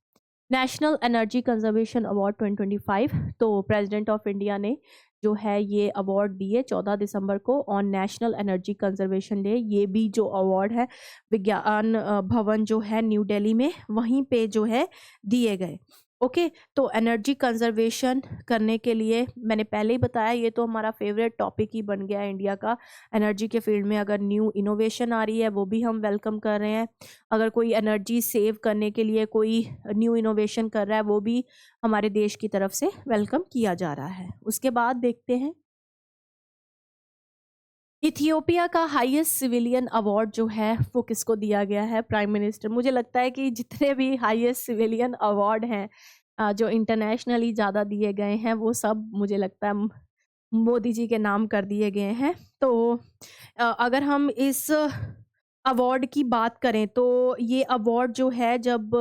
national energy conservation award 2025। तो प्रेसिडेंट ऑफ इंडिया ने जो है ये अवार्ड दिए 14 दिसंबर को on national energy conservation day. ये भी जो अवार्ड है विज्ञान भवन जो है न्यू दिल्ली में, वहीं पे जो है दिए गए। ओके, तो एनर्जी कंजर्वेशन करने के लिए मैंने पहले ही बताया, ये तो हमारा फेवरेट टॉपिक ही बन गया है इंडिया का। एनर्जी के फील्ड में अगर न्यू इनोवेशन आ रही है वो भी हम वेलकम कर रहे हैं। अगर कोई एनर्जी सेव करने के लिए कोई न्यू इनोवेशन कर रहा है वो भी हमारे देश की तरफ से वेलकम किया जा रहा है। उसके बाद देखते हैं इथियोपिया का हाईएस्ट सिविलियन अवार्ड जो है वो किसको दिया गया है? Prime minister. मुझे लगता है कि जितने भी हाईएस्ट सिविलियन अवार्ड हैं जो इंटरनेशनली ज़्यादा दिए गए हैं वो सब मुझे लगता है मोदी जी के नाम कर दिए गए हैं। तो अगर हम इस अवार्ड की बात करें तो ये अवार्ड जो है जब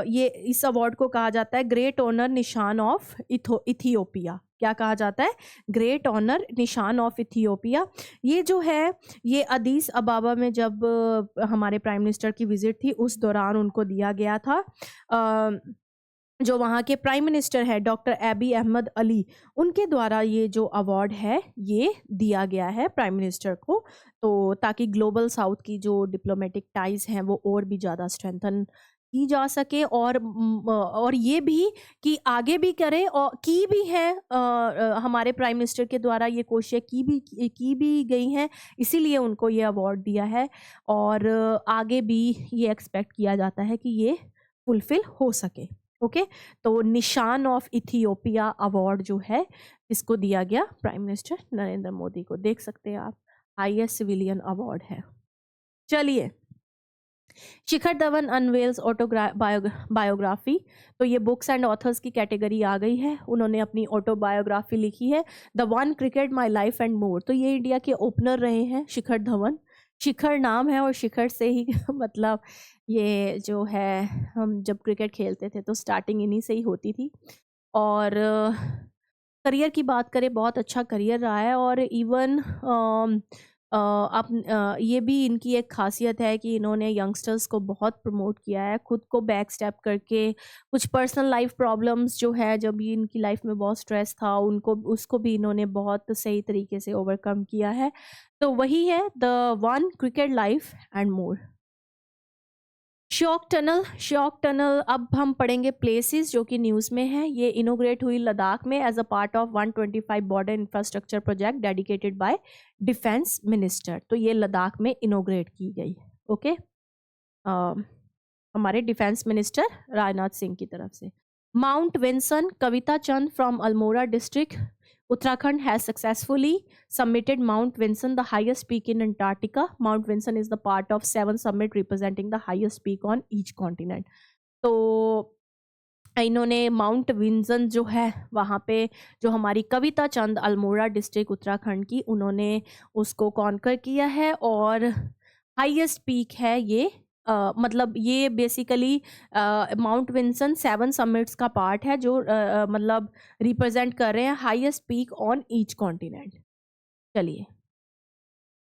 ये इस अवार्ड को कहा जाता है ग्रेट ऑनर निशान ऑफ इथियोपिया। क्या कहा जाता है? ग्रेट ऑनर निशान ऑफ इथियोपिया। ये जो है ये अदीस अबाबा में जब हमारे प्राइम मिनिस्टर की विजिट थी उस दौरान उनको दिया गया था। जो वहाँ के प्राइम मिनिस्टर है डॉक्टर एबी अहमद अली, उनके द्वारा ये जो अवार्ड है ये दिया गया है प्राइम मिनिस्टर को, तो ताकि ग्लोबल साउथ की जो डिप्लोमेटिक टाइज हैं वो और भी ज़्यादा स्ट्रेंथन की जा सके और ये भी कि आगे भी करे और की भी है। हमारे प्राइम मिनिस्टर के द्वारा ये कोशिश की भी गई हैं, इसीलिए उनको ये अवार्ड दिया है और आगे भी ये एक्सपेक्ट किया जाता है कि ये फुलफिल हो सके। ओके, तो निशान ऑफ इथियोपिया अवार्ड जो है इसको दिया गया प्राइम मिनिस्टर नरेंद्र मोदी को। देख सकते हैं आप, हाईएस्ट सिविलियन अवार्ड है। चलिए, शिखर धवन अनवेल्स बायोग्राफी। तो ये बुक्स एंड ऑथर्स की कैटेगरी आ गई है। उन्होंने अपनी ऑटोबायोग्राफी लिखी है, the one cricket my life and more. तो ये इंडिया के ओपनर रहे हैं शिखर धवन। शिखर नाम है और शिखर से ही मतलब ये जो है हम जब क्रिकेट खेलते थे तो स्टार्टिंग इन्हीं से ही होती थी। और करियर की बात करें, बहुत अच्छा करियर रहा है और इवन ये भी इनकी एक खासियत है कि इन्होंने यंगस्टर्स को बहुत प्रमोट किया है, खुद को बैक स्टेप करके। कुछ पर्सनल लाइफ प्रॉब्लम्स जो है, जब ये इनकी लाइफ में बहुत स्ट्रेस था उसको भी इन्होंने बहुत सही तरीके से ओवरकम किया है। तो वही है the one cricket life and more. Shock tunnel अब हम पढ़ेंगे प्लेसेस जो कि न्यूज़ में है। ये इनोग्रेट हुई लद्दाख में as a part of 125 border infrastructure project dedicated by defence minister. तो ये लद्दाख में इनोग्रेट की गई। ओके, हमारे डिफेंस मिनिस्टर राजनाथ सिंह की तरफ से। Mount Vinson, Kavita Chand from Almora district Uttarakhand has successfully submitted Mount Vinson, the highest peak in Antarctica. Mount Vinson is the part of 7 summit representing the highest peak on each continent. तो इन्होंने mount Vinson जो है वहाँ पे जो हमारी कविता चंद Almora district Uttarakhand की, उन्होंने उसको कॉन्कर किया है और हाईएस्ट पीक है ये। मतलब ये बेसिकली माउंट विंसन 7 समिट्स का पार्ट है जो मतलब रिप्रेजेंट कर रहे हैं highest peak on each continent. चलिए,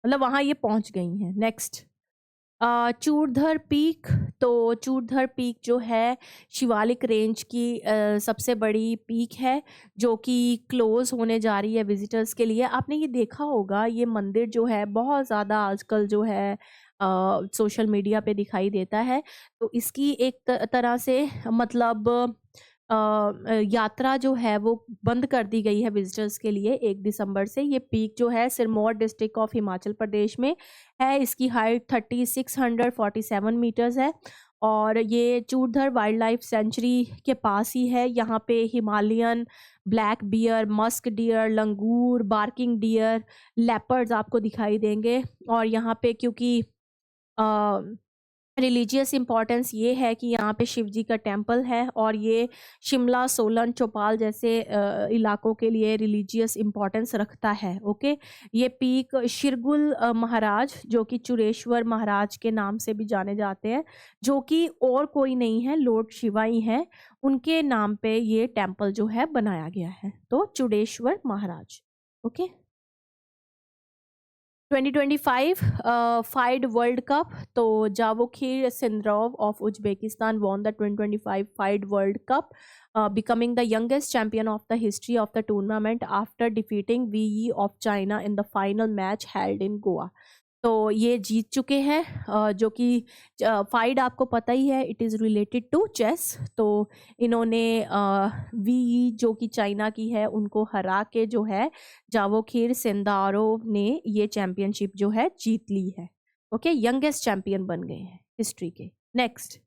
मतलब वहाँ ये पहुँच गई हैं। Next, Churdhar peak. तो चूड़धर पीक जो है शिवालिक रेंज की सबसे बड़ी पीक है जो कि क्लोज होने जा रही है विजिटर्स के लिए। आपने ये देखा होगा, ये मंदिर जो है बहुत ज़्यादा आजकल जो है सोशल मीडिया पे दिखाई देता है। तो इसकी एक तरह से मतलब यात्रा जो है वो बंद कर दी गई है विजिटर्स के लिए 1 दिसंबर से। ये पीक जो है सिरमौर डिस्ट्रिक्ट ऑफ हिमाचल प्रदेश में है। इसकी हाइट 3647 मीटर्स है और ये चूड़धर वाइल्ड लाइफ सेंचुरी के पास ही है। यहाँ पे Himalayan black bear, musk deer, langur, barking deer, leopards आपको दिखाई देंगे। और यहाँ पे क्योंकि रिलीजियस इम्पॉर्टेंस ये है कि यहाँ पे शिव जी का टेम्पल है और ये शिमला, सोलन, चौपाल जैसे इलाकों के लिए रिलीजियस इम्पॉर्टेंस रखता है। ओके, ये पीक शिरगुल महाराज जो कि चुरेश्वर महाराज के नाम से भी जाने जाते हैं, जो कि और कोई नहीं है, लॉर्ड शिवा ही हैं, उनके नाम पे ये टेम्पल जो है बनाया गया है। तो Chureshwar Maharaj. Okay, 2025 FIDE world cup. तो Javokhir Sindarov of Uzbekistan won the 2025 FIDE world cup, becoming the youngest champion of the history of the tournament after defeating VE of China in the final match held in Goa. तो ये जीत चुके हैं, जो कि fight आपको पता ही है, it is related to chess. तो इन्होंने वी जो कि चाइना की है उनको हरा के जो है जावोखिर सेंदारोव ने ये चैंपियनशिप जो है जीत ली है। ओके, यंगेस्ट चैंपियन बन गए हैं हिस्ट्री के। Next,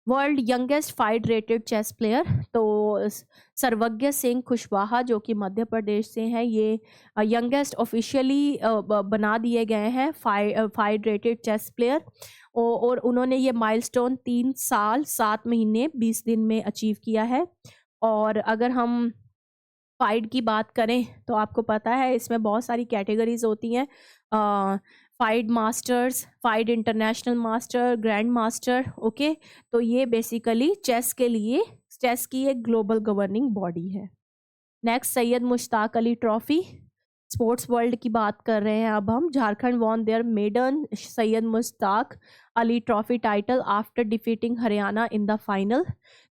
world youngest FIDE rated chess player, तो सर्वज्ञ सिंह कुशवाहा जो कि मध्य प्रदेश से हैं, ये यंगेस्ट ऑफिशियली बना दिए गए हैं फाइट रेटेड चेस प्लेयर। और उन्होंने ये माइलस्टोन 3 साल 7 महीने 20 दिन में अचीव किया है। और अगर हम फाइट की बात करें तो आपको पता है इसमें बहुत सारी कैटेगरीज होती हैं, FIDE masters, FIDE international master, grand master. Okay, तो ये बेसिकली चेस के लिए, चेस की एक ग्लोबल गवर्निंग बॉडी है। Next, Syed Mushtaq Ali trophy, sports world की बात कर रहे हैं अब हम। Jharkhand won their maiden Syed Mushtaq Ali trophy title after defeating Haryana in the final.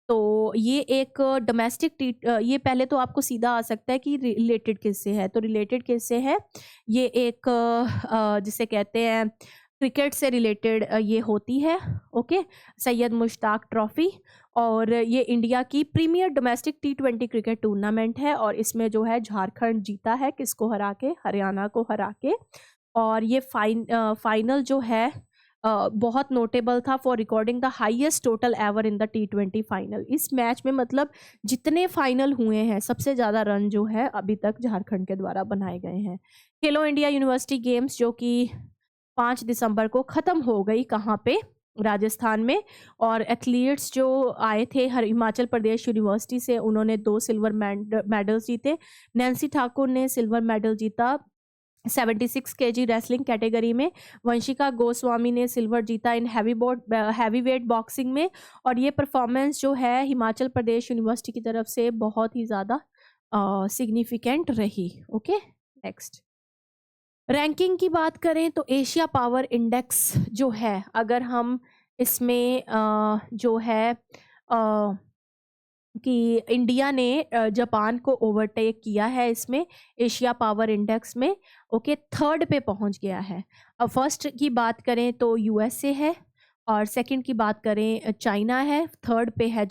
तो ये एक डोमेस्टिक, ये पहले तो आपको सीधा आ सकता है कि रिलेटेड किससे है, तो रिलेटेड किससे है, ये एक जिसे कहते हैं क्रिकेट से रिलेटेड ये होती है। ओके, सैयद मुश्ताक ट्रॉफी, और ये इंडिया की premiere domestic T20 cricket tournament है। और इसमें जो है झारखंड जीता है, किसको हरा के, हरियाणा को हरा के। और ये फाइनल जो है बहुत नोटेबल था for recording the highest total ever in the T20 final. इस मैच में मतलब जितने फाइनल हुए हैं सबसे ज़्यादा रन जो है अभी तक झारखंड के द्वारा बनाए गए हैं। खेलो इंडिया यूनिवर्सिटी गेम्स जो कि 5 दिसंबर को ख़त्म हो गई, कहाँ पे, राजस्थान में। और एथलीट्स जो आए थे हिमाचल प्रदेश यूनिवर्सिटी से, उन्होंने 2 सिल्वर मेडल्स जीते। नैन्सी ठाकुर ने सिल्वर मेडल जीता 76 kg रेसलिंग कैटेगरी में। वंशिका गोस्वामी ने सिल्वर जीता इन हैवी वेट बॉक्सिंग में। और ये परफॉर्मेंस जो है हिमाचल प्रदेश यूनिवर्सिटी की तरफ से बहुत ही ज़्यादा सिग्निफिकेंट रही। ओके, नेक्स्ट, रैंकिंग की बात करें तो एशिया पावर इंडेक्स जो है, अगर हम इसमें जो है कि इंडिया ने जापान को ओवरटेक किया है इसमें एशिया पावर इंडेक्स में। ओके, 3rd पे पहुंच गया है। अब फर्स्ट की बात करें तो यूएसए है, और सेकंड की बात करें चाइना है, 3rd पे है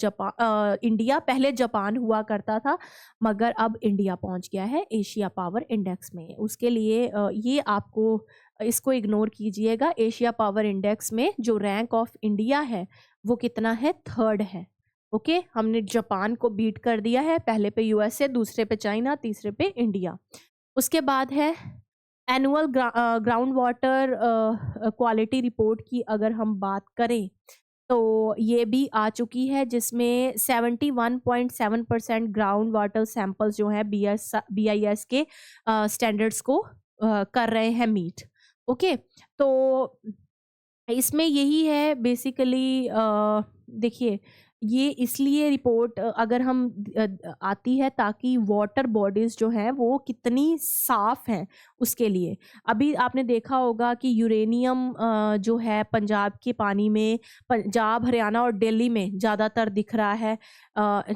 इंडिया। पहले जापान हुआ करता था, मगर अब इंडिया पहुंच गया है एशिया पावर इंडेक्स में। उसके लिए ये आपको इसको इग्नोर कीजिएगा। एशिया पावर इंडेक्स में जो रैंक ऑफ इंडिया है वो कितना है, 3rd है। ओके, हमने जापान को बीट कर दिया है, पहले पे यूएसए, दूसरे पे चाइना, तीसरे पे इंडिया। उसके बाद है annual ground water quality report की अगर हम बात करें तो ये भी आ चुकी है, जिसमें 71.7% ग्राउंड वाटर सैंपल्स जो हैं BIS के स्टैंडर्ड्स को कर रहे हैं मीट। ओके, तो इसमें यही है बेसिकली। देखिए, ये इसलिए रिपोर्ट अगर हम आती है ताकि वाटर बॉडीज जो हैं वो कितनी साफ हैं उसके लिए। अभी आपने देखा होगा कि यूरेनियम जो है पंजाब के पानी में, पंजाब, हरियाणा और दिल्ली में ज़्यादातर दिख रहा है।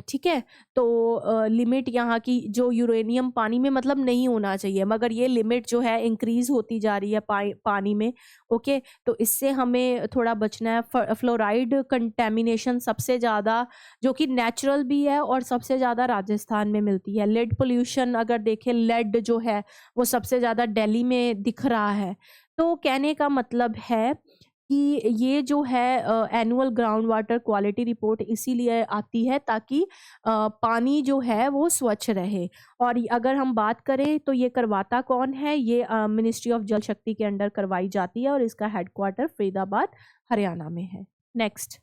ठीक है, तो लिमिट यहाँ की जो यूरेनियम पानी में मतलब नहीं होना चाहिए, मगर ये लिमिट जो है इंक्रीज होती जा रही है पानी में। ओके, तो इससे हमें थोड़ा बचना है। फ्लोराइड कंटेमिनेशन सबसे ज़्यादा, जो कि नेचुरल भी है और सबसे ज़्यादा राजस्थान में मिलती है। लेड पोल्यूशन अगर देखें, लेड जो है वो सबसे ज़्यादा दिल्ली में दिख रहा है। तो कहने का मतलब है कि ये जो है annual ground water quality report इसीलिए आती है ताकि पानी जो है वो स्वच्छ रहे। और अगर हम बात करें तो ये करवाता कौन है, ये मिनिस्ट्री ऑफ जल शक्ति के अंडर करवाई जाती है और इसका हेडक्वार्टर फरीदाबाद, हरियाणा में है। Next,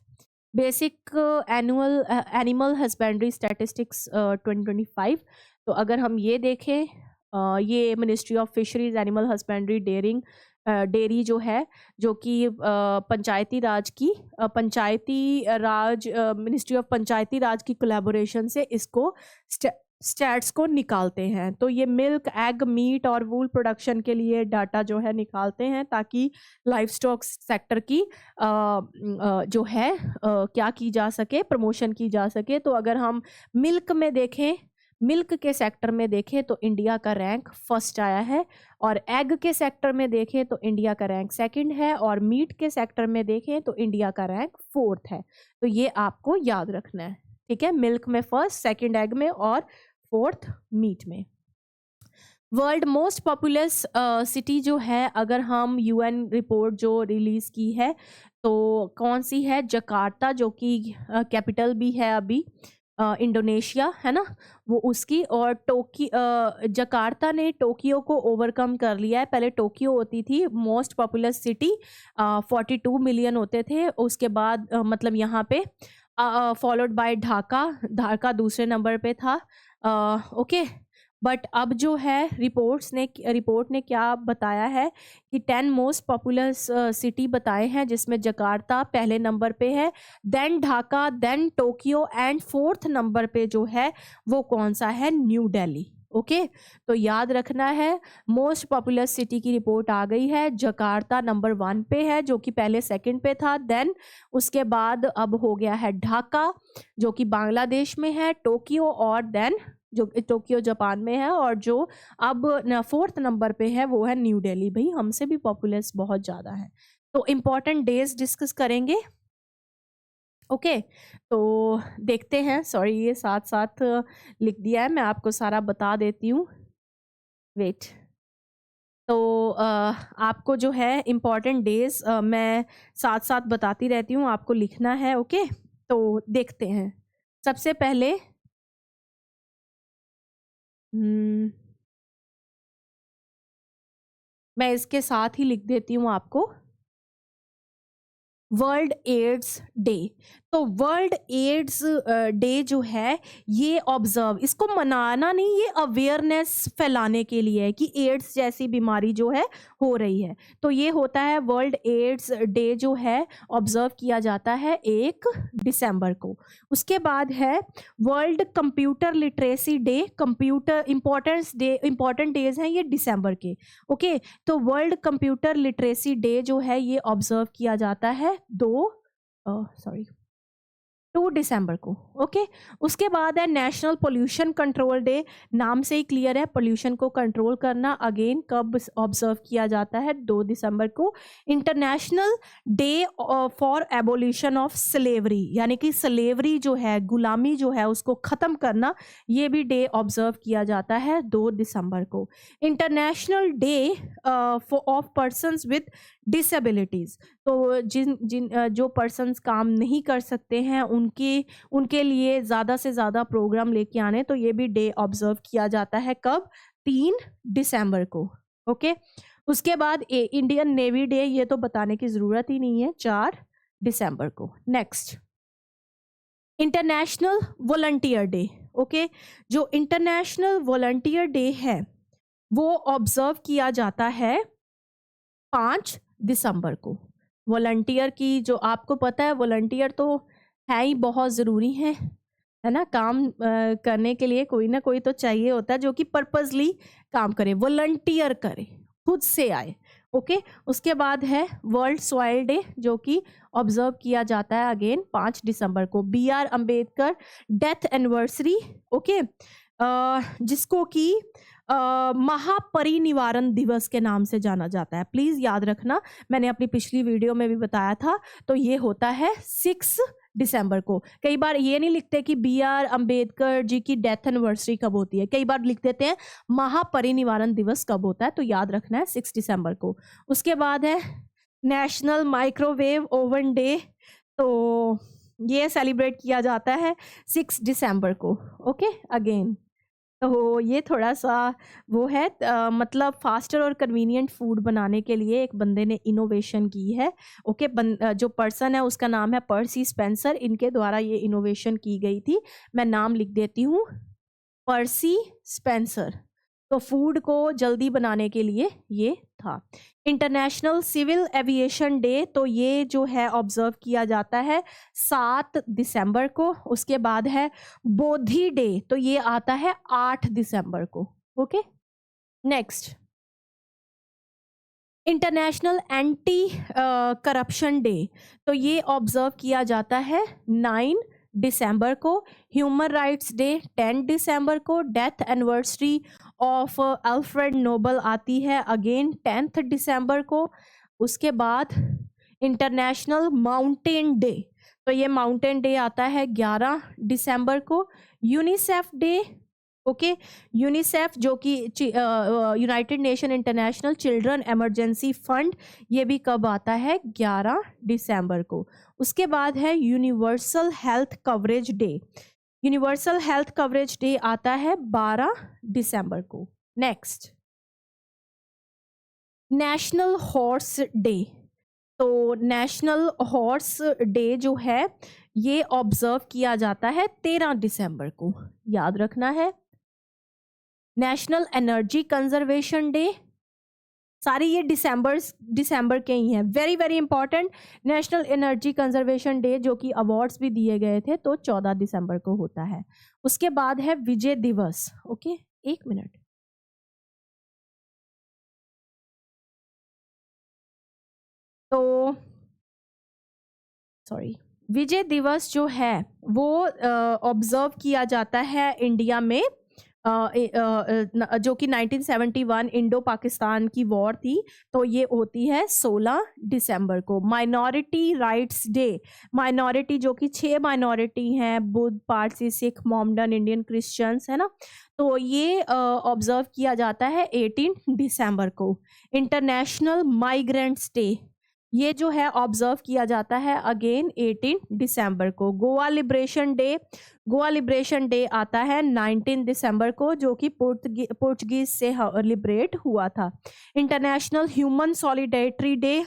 basic animal husbandry statistics 2025। तो अगर हम ये देखें, ये ministry of fisheries, animal husbandry, dairy जो है, जो कि पंचायती राज मिनिस्ट्री ऑफ पंचायती राज की कोलैबोरेशन से इसको स्टैट्स को निकालते हैं। तो ये मिल्क, एग, मीट और वूल प्रोडक्शन के लिए डाटा जो है निकालते हैं ताकि लाइफ स्टॉक सेक्टर की जो है क्या की जा सके, प्रमोशन की जा सके। तो अगर हम मिल्क में देखें, मिल्क के सेक्टर में देखें तो इंडिया का रैंक फर्स्ट आया है, और एग के सेक्टर में देखें तो इंडिया का रैंक सेकंड है, और मीट के सेक्टर में देखें तो इंडिया का रैंक फोर्थ है। तो ये आपको याद रखना है, ठीक है। मिल्क में फर्स्ट, सेकंड एग में, और फोर्थ मीट में। वर्ल्ड मोस्ट पॉपुलस सिटी जो है, अगर हम यूएन रिपोर्ट जो रिलीज की है तो कौन सी है? जकार्ता, जो कि कैपिटल भी है अभी इंडोनेशिया, है ना, वो उसकी। और जकार्ता ने टोक्यो को ओवरकम कर लिया है। पहले टोक्यो होती थी मोस्ट पॉपुलस सिटी, 42 मिलियन होते थे। उसके बाद मतलब यहाँ पे फॉलोड बाय ढाका। ढाका दूसरे नंबर पे था, ओके। बट अब जो है रिपोर्ट ने क्या बताया है कि 10 मोस्ट पॉपुलर सिटी बताए हैं, जिसमें जकार्ता पहले नंबर पे है, then Dhaka, then Tokyo, and fourth number पे जो है वो कौन सा है? न्यू दिल्ली, ओके। तो याद रखना है, मोस्ट पॉपुलर सिटी की रिपोर्ट आ गई है। जकार्ता नंबर 1 पे है, जो कि पहले सेकंड पे था। देन उसके बाद अब हो गया है ढाका, जो कि बांग्लादेश में है, टोक्यो, और देन जो टोक्यो जापान में है, और जो अब फोर्थ नंबर पे है वो है न्यू दिल्ली। भाई हमसे भी पॉपुलस बहुत ज़्यादा है। तो इम्पोर्टेंट डेज डिस्कस करेंगे, ओके। तो देखते हैं, सॉरी ये साथ साथ लिख दिया है, मैं आपको सारा बता देती हूँ, वेट। तो आपको जो है इम्पॉर्टेंट डेज मैं साथ साथ बताती रहती हूँ, आपको लिखना है, ओके। तो देखते हैं, सबसे पहले मैं इसके साथ ही लिख देती हूँ आपको, वर्ल्ड एड्स डे। तो वर्ल्ड एड्स डे जो है ये ऑब्जर्व, इसको मनाना नहीं, ये अवेयरनेस फैलाने के लिए है कि एड्स जैसी बीमारी जो है हो रही है। तो ये होता है वर्ल्ड एड्स डे जो है ऑब्जर्व किया जाता है 1 दिसंबर को। उसके बाद है world computer literacy day. Computer important days हैं ये दिसंबर के, ओके। तो वर्ल्ड कंप्यूटर लिटरेसी डे जो है ये ऑब्जर्व किया जाता है 2 दिसंबर को, ओके। उसके बाद है नेशनल पोल्यूशन कंट्रोल डे। नाम से ही क्लियर है, पोल्यूशन को कंट्रोल करना अगेन कब ऑब्जर्व किया जाता है? 2 दिसंबर को। International day for abolition of slavery, यानी कि स्लेवरी जो है, गुलामी जो है, उसको ख़त्म करना, ये भी डे ऑब्जर्व किया जाता है 2 दिसंबर को। International day of persons with disabilities, तो जो पर्सन्स काम नहीं कर सकते हैं उनके लिए ज़्यादा से ज़्यादा प्रोग्राम लेके आने, तो ये भी डे ऑब्जर्व किया जाता है कब? 3 दिसंबर को, ओके। उसके बाद इंडियन नेवी डे, ये तो बताने की ज़रूरत ही नहीं है, 4 दिसंबर को। Next, international volunteer day, okay. जो इंटरनेशनल वॉलंटियर डे है वो ऑब्जर्व किया जाता है 5 दिसंबर को। वॉलंटियर की, जो आपको पता है वॉलंटियर तो है ही बहुत ज़रूरी है ना, काम करने के लिए कोई ना कोई तो चाहिए होता है जो कि पर्पसली काम करे, वॉलंटियर करे, खुद से आए, ओके। उसके बाद है वर्ल्ड सॉइल डे, जो कि ऑब्जर्व किया जाता है अगेन 5 दिसंबर को। BR Ambedkar death anniversary, okay, जिसको कि महापरिनिवारण दिवस के नाम से जाना जाता है। प्लीज़ याद रखना, मैंने अपनी पिछली वीडियो में भी बताया था। तो ये होता है 6 दिसंबर को। कई बार ये नहीं लिखते कि BR अम्बेडकर जी की डेथ एनिवर्सरी कब होती है, कई बार लिख देते हैं महापरिनिवारण दिवस कब होता है, तो याद रखना है 6 दिसंबर को। उसके बाद है नेशनल माइक्रोवेव ओवन डे, तो ये सेलिब्रेट किया जाता है 6 दिसंबर को, ओके। अगेन तो ये थोड़ा सा वो है, मतलब फास्टर और कन्वीनियंट फूड बनाने के लिए एक बंदे ने इनोवेशन की है, ओके। जो पर्सन है उसका नाम है पर्सी स्पेंसर, इनके द्वारा ये इनोवेशन की गई थी। मैं नाम लिख देती हूँ, पर्सी स्पेंसर। तो फूड को जल्दी बनाने के लिए ये था। इंटरनेशनल सिविल एविएशन डे, तो ये जो है ऑब्जर्व किया जाता है 7 दिसंबर को। उसके बाद है बोधि डे, तो ये आता है 8 दिसंबर को, okay. Next, international anti corruption day, तो ये ऑब्जर्व किया जाता है 9 दिसंबर को। ह्यूमन राइट्स डे 10 दिसंबर को। Death anniversary of Alfred Nobel आती है अगेन 10 दिसंबर को। उसके बाद इंटरनेशनल माउंटेन डे, तो ये माउंटेन डे आता है 11 दिसंबर को। यूनिसेफ डे, ओके, यूनिसेफ जो कि United nation international children emergency fund, ये भी कब आता है? 11 दिसंबर को। उसके बाद है universal health coverage day. Universal health coverage day आता है 12 दिसंबर को। Next, national horse day. तो नेशनल हॉर्स डे जो है ये ऑब्जर्व किया जाता है 13 दिसंबर को, याद रखना है। नेशनल एनर्जी कंजर्वेशन डे, सारी ये दिसंबर के ही हैं, very very important. National energy conservation day जो कि अवार्ड्स भी दिए गए थे, तो 14 दिसंबर को होता है। उसके बाद है विजय दिवस, ओके, एक मिनट। तो सॉरी, विजय दिवस जो है वो ऑब्जर्व किया जाता है इंडिया में जो कि 1971 इंडो पाकिस्तान की वॉर थी, तो ये होती है 16 दिसंबर को। माइनॉरिटी राइट्स डे, माइनॉरिटी जो कि 6 माइनॉरिटी हैं, बुद्ध, पारसी, सिख, मोमडन, इंडियन क्रिश्चियंस, है ना, तो ये ऑब्जर्व किया जाता है 18 दिसंबर को। इंटरनेशनल माइग्रेंट्स डे, ये जो है ऑब्जर्व किया जाता है अगेन 18 दिसंबर को। Goa liberation day, Goa liberation day आता है 19 दिसंबर को, जो कि पोर्चुगीज से लिबरेट हुआ था। इंटरनेशनल ह्यूमन सॉलिडेरिटी डे,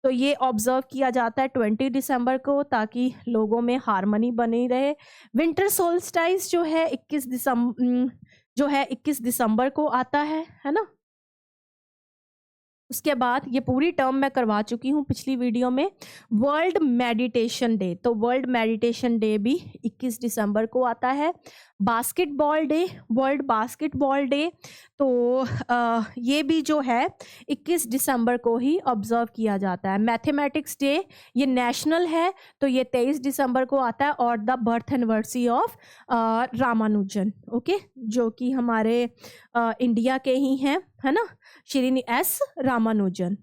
तो ये ऑब्जर्व किया जाता है 20 दिसंबर को, ताकि लोगों में हार्मनी बनी रहे। विंटर सोल्स्टाइस जो है 21 दिसंबर को आता है ना। उसके बाद ये पूरी टर्म मैं करवा चुकी हूँ पिछली वीडियो में। वर्ल्ड मेडिटेशन डे, तो वर्ल्ड मेडिटेशन डे भी 21 दिसंबर को आता है। Basketball day, world basketball day, तो ये भी जो है 21 दिसंबर को ही ऑब्जर्व किया जाता है। मैथमेटिक्स डे, ये नेशनल है, तो ये 23 दिसंबर को आता है। और the birth anniversary of Ramanujan, okay, जो कि हमारे इंडिया के ही हैं, है ना, श्रीनिवास रामानुजन।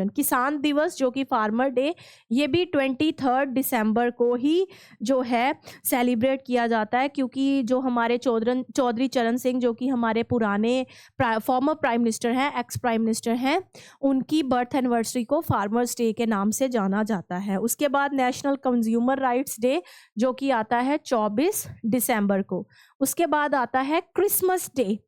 किसान दिवस जो कि फार्मर डे, ये भी 23 दिसंबर को ही जो है सेलिब्रेट किया जाता है, क्योंकि जो हमारे चौधरी चरण सिंह जो कि हमारे पुराने फॉर्मर प्राइम मिनिस्टर हैं, एक्स प्राइम मिनिस्टर हैं, उनकी बर्थ एनिवर्सरी को फार्मर्स डे के नाम से जाना जाता है। उसके बाद नेशनल कंज्यूमर राइट्स डे जो कि आता है 24 दिसंबर को। उसके बाद आता है क्रिसमस डे,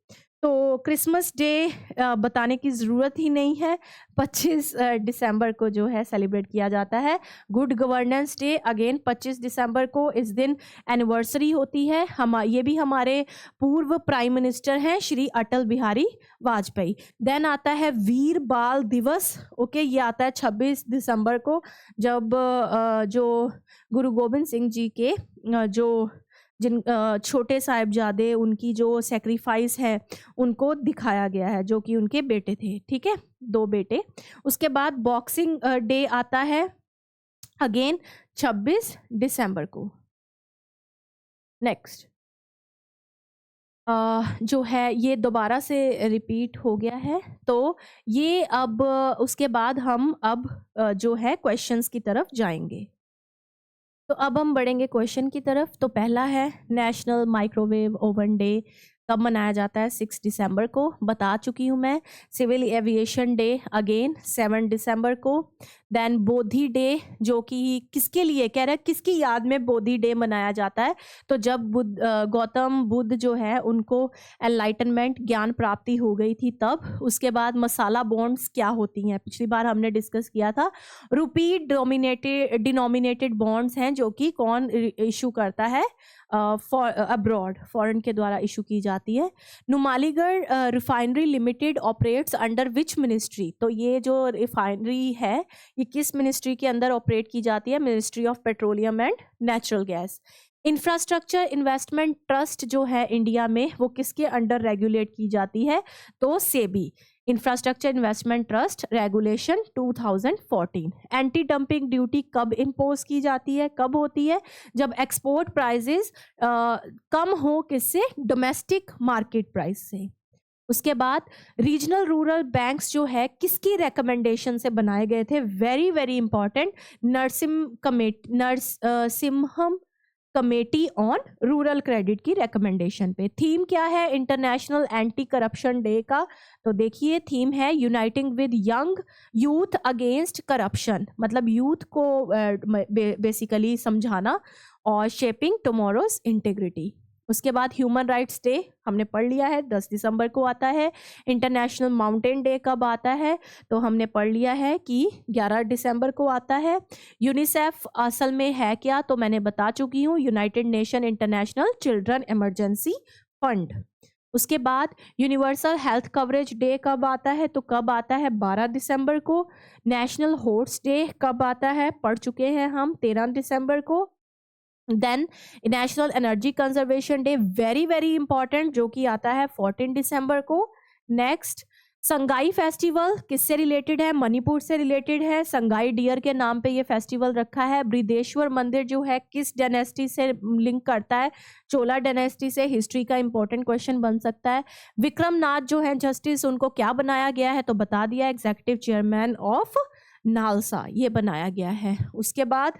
तो क्रिसमस डे बताने की ज़रूरत ही नहीं है, 25 दिसंबर को जो है सेलिब्रेट किया जाता है। गुड गवर्नेंस डे अगेन 25 दिसंबर को, इस दिन एनिवर्सरी होती है। ये भी हमारे पूर्व प्राइम मिनिस्टर हैं श्री अटल बिहारी वाजपेयी। देन आता है वीर बाल दिवस, ओके, ये आता है 26 दिसंबर को, जब जो गुरु गोबिंद सिंह जी के जो जिन छोटे साहिबजादे, उनकी जो सेक्रीफाइस है उनको दिखाया गया है, जो कि उनके बेटे थे, ठीक है, 2 बेटे। उसके बाद बॉक्सिंग डे आता है अगेन 26 दिसंबर को। नेक्स्ट जो है ये दोबारा से रिपीट हो गया है, तो ये अब उसके बाद हम अब जो है क्वेश्चंस की तरफ जाएंगे। तो अब हम बढ़ेंगे क्वेश्चन की तरफ। तो पहला है नेशनल माइक्रोवेव ओवन डे कब मनाया जाता है? 6 दिसंबर को, बता चुकी हूँ मैं। सिविल एविएशन डे अगेन 7 दिसंबर को। देन बोधि डे, जो कि किसके लिए कह रहा है, किसकी याद में बोधि डे मनाया जाता है? तो जब गौतम बुद्ध जो है उनको एनलाइटनमेंट, ज्ञान प्राप्ति हो गई थी तब। उसके बाद मसाला बॉन्ड्स क्या होती हैं, पिछली बार हमने डिस्कस किया था। रुपी डिनोमिनेटेड बॉन्ड्स हैं, जो कि कौन इशू करता है? अब्रॉड, फॉरेन के द्वारा इशू की जाती है। Numaligarh refinery limited operates under which ministry? तो ये जो रिफाइनरी है ये किस मिनिस्ट्री के अंदर ऑपरेट की जाती है? Ministry of petroleum and natural gas. Infrastructure investment trust जो है इंडिया में वो किसके अंडर रेगुलेट की जाती है, तो SEBI, infrastructure investment trust regulation 2014। Anti dumping duty कब इम्पोज की जाती है, कब होती है, जब एक्सपोर्ट प्राइसेस कम हो किससे, डोमेस्टिक मार्केट प्राइस से। उसके बाद रीजनल रूरल बैंक्स जो है किसकी रिकमेंडेशन से बनाए गए थे, very very important, Narasimham committee on rural credit की रिकमेंडेशन पे। थीम क्या है इंटरनेशनल एंटी करप्शन डे का, तो देखिए थीम है uniting with young youth against corruption, मतलब यूथ को बेसिकली समझाना, और शेपिंग टुमारोज इंटीग्रिटी। उसके बाद ह्यूमन राइट्स डे हमने पढ़ लिया है, 10 दिसंबर को आता है। इंटरनेशनल माउंटेन डे कब आता है, तो हमने पढ़ लिया है कि 11 दिसंबर को आता है। यूनिसेफ असल में है क्या, तो मैंने बता चुकी हूँ, United nation international children emergency fund. उसके बाद यूनिवर्सल हेल्थ कवरेज डे कब आता है, तो कब आता है, 12 दिसंबर को। नेशनल हॉर्स डे कब आता है, पढ़ चुके हैं हम, 13 दिसंबर को। Then national energy conservation day, very very important, जो कि आता है 14 दिसंबर को। नेक्स्ट संगाई फेस्टिवल किससे रिलेटेड है, मणिपुर से रिलेटेड है, संगाई डियर के नाम पे ये फेस्टिवल रखा है। बृहदेश्वर मंदिर जो है किस डायनेस्टी से लिंक करता है, चोला डायनेस्टी से, हिस्ट्री का इंपॉर्टेंट क्वेश्चन बन सकता है। विक्रम नाथ जो है जस्टिस, उनको क्या बनाया गया है, तो बता दिया, एग्जीक्यूटिव चेयरमैन ऑफ नालसा ये बनाया गया है। उसके बाद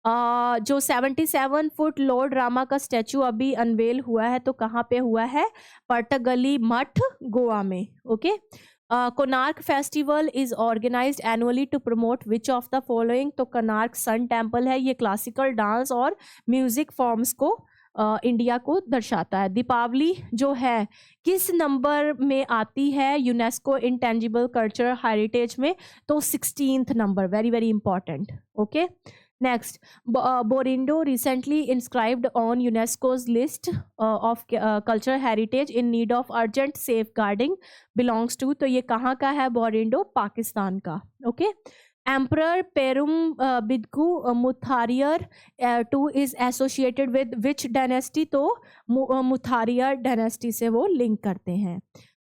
जो 77 फुट लॉर्ड रामा का स्टैचू अभी अनवेल हुआ है, तो कहाँ पे हुआ है, पटगली मठ गोवा में। Okay, Konark festival is organised annually to promote which of the following, तो कोनार्क सन टेम्पल है, ये क्लासिकल डांस और म्यूजिक फॉर्म्स को इंडिया को दर्शाता है। दीपावली जो है किस नंबर में आती है यूनेस्को इंटेंजिबल कल्चरल हेरिटेज में, तो 16th number, very very important. Okay, next Borindo recently inscribed on UNESCO's list of cultural heritage in need of urgent safeguarding belongs to, तो ये कहाँ का है, बोरिंडो पाकिस्तान का। Okay, emperor Perumbidugu Mutharaiyar two is associated with which dynasty, तो Mutharaiyar dynasty से वो लिंक करते हैं।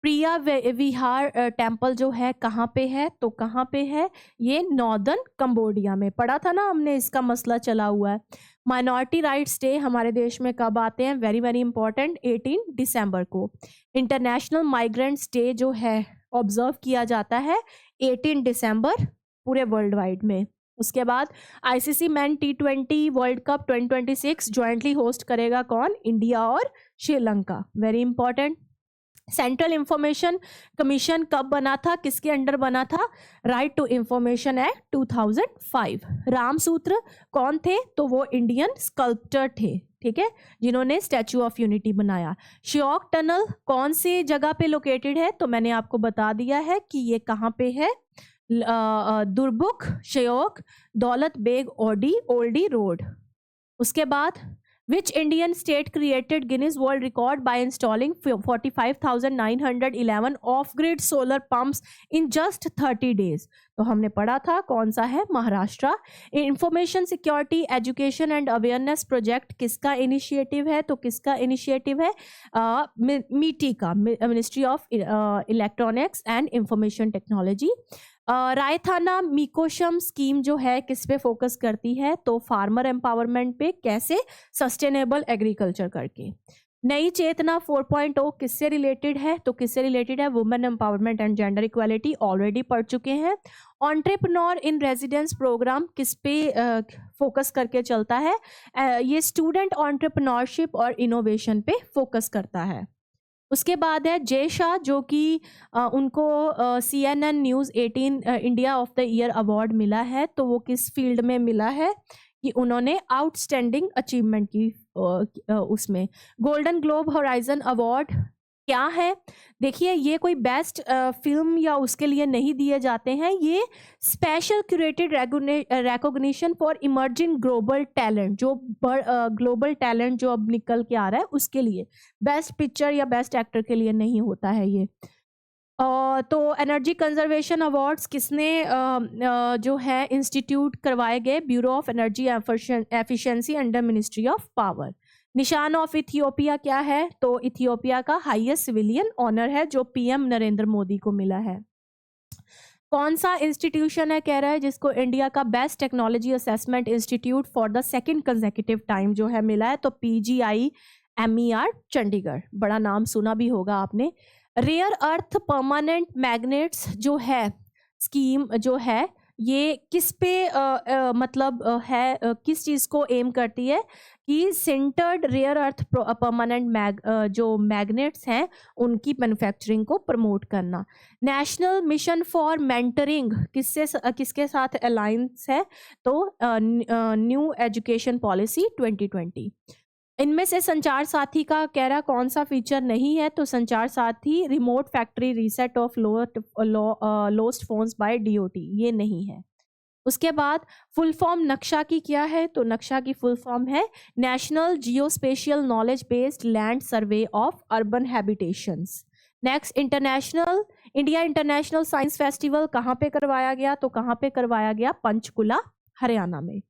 प्रिया विहार टेम्पल जो है कहाँ पे है, तो कहाँ पे है, ये नॉर्दर्न कंबोडिया में, पढ़ा था ना हमने, इसका मसला चला हुआ है। माइनॉरिटी राइट्स डे हमारे देश में कब आते हैं, वेरी वेरी इंपॉर्टेंट, 18 दिसंबर को। इंटरनेशनल माइग्रेंट्स डे जो है ऑब्जर्व किया जाता है 18 दिसंबर पूरे वर्ल्ड वाइड में। उसके बाद ICC man T20 world cup 2026 jointly host करेगा कौन, इंडिया और Sri Lanka, very important. Central information commission कब बना था, किसके अंडर बना था, राइट टू इंफॉर्मेशन एक्ट 2005। रामसूत्र कौन थे, तो वो इंडियन स्कल्पटर थे, ठीक है, जिन्होंने स्टैचू ऑफ यूनिटी बनाया। श्योक टनल कौन सी जगह पे लोकेटेड है, तो मैंने आपको बता दिया है कि ये कहाँ पे है, दुर्बुक, श्योक, दौलत बेग ओल्डी रोड। उसके बाद Which Indian state created Guinness World Record by installing 45,911 off-grid solar pumps in just 30 days? तो हमने पढ़ा था कौन सा है, Maharashtra. Information security education and awareness project किसका इनिशिएटिव है, तो किसका इनिशिएटिव है, मीटी का, ministry of electronics and information technology. Raithanna Meekosam scheme जो है किस पे फोकस करती है, तो फार्मर एम्पावरमेंट पे, कैसे, सस्टेनेबल एग्रीकल्चर करके। नई चेतना 4.0 किससे रिलेटेड है, तो किससे रिलेटेड है, women empowerment and gender equality, already पढ़ चुके हैं। एंटरप्रेन्योर इन रेजिडेंस प्रोग्राम किस पे फोकस करके चलता है, ये स्टूडेंट एंटरप्रेन्योरशिप और इनोवेशन पे फोकस करता है। उसके बाद है जय शाह, जो कि उनको CNN news 18 India of the year award मिला है, तो वो किस फील्ड में मिला है, कि उन्होंने आउटस्टैंडिंग अचीवमेंट की उसमें। गोल्डन ग्लोब हॉराइजन अवार्ड क्या है, देखिए ये कोई बेस्ट फिल्म या उसके लिए नहीं दिए जाते हैं, ये special curated recognition for emerging global talent, जो ग्लोबल टैलेंट जो अब निकल के आ रहा है उसके लिए, बेस्ट पिक्चर या बेस्ट एक्टर के लिए नहीं होता है ये। तो एनर्जी कंजर्वेशन अवार्ड्स किसने जो है इंस्टीट्यूट करवाए गए? Bureau of energy efficiency under ministry of power. निशान ऑफ इथियोपिया क्या है? तो इथियोपिया का हाईएस्ट सिविलियन ऑनर है जो पीएम नरेंद्र मोदी को मिला है। कौन सा इंस्टीट्यूशन है कह रहा है जिसको इंडिया का best technology assessment institute for the second consecutive time जो है मिला है? तो पीजीआई MER चंडीगढ़, बड़ा नाम सुना भी होगा आपने। रेयर अर्थ परमानेंट मैग्नेट्स जो है स्कीम जो है ये किस पे मतलब है किस चीज को एम करती है कि सिंटर्ड रेयर अर्थ परमानेंट जो मैग्नेट्स हैं उनकी मैन्युफैक्चरिंग को प्रमोट करना। नेशनल मिशन फॉर मेंटरिंग किसके साथ अलायंस है? तो न्यू एजुकेशन पॉलिसी 2020। इनमें से संचार साथी का कह रहा कौन सा फीचर नहीं है? तो Sanchar Saathi remote factory reset of lost phones by DOT, ये नहीं है। उसके बाद फुल फॉर्म नक्शा की क्या है? तो नक्शा की फुल फॉर्म है national geospatial knowledge based land survey of urban habitations. Next India international science festival कहाँ पे करवाया गया? तो कहाँ पे करवाया गया? पंचकुला, हरियाणा में।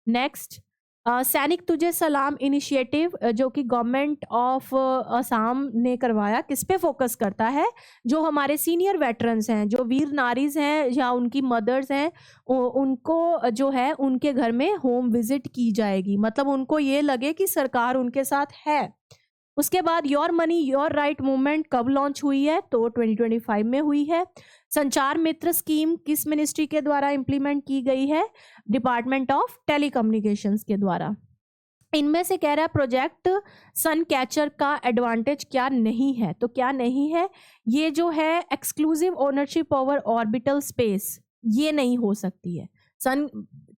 नेक्स्ट सैनिक तुझे सलाम इनिशिएटिव जो कि गवर्नमेंट ऑफ असम ने करवाया, किस पे फोकस करता है? जो हमारे सीनियर वेटरन्स हैं, जो वीर नारीज हैं या उनकी मदर्स हैं, उनको जो है उनके घर में होम विजिट की जाएगी, मतलब उनको ये लगे कि सरकार उनके साथ है। उसके बाद your money your right movement कब लॉन्च हुई है? तो 2025 में हुई है। संचार मित्र स्कीम किस मिनिस्ट्री के द्वारा इंप्लीमेंट की गई है? डिपार्टमेंट ऑफ टेलीकम्युनिकेशंस के द्वारा। इनमें से कह रहा है प्रोजेक्ट सन कैचर का एडवांटेज क्या नहीं है? तो क्या नहीं है? ये जो है exclusive ownership over orbital space, ये नहीं हो सकती है। सन,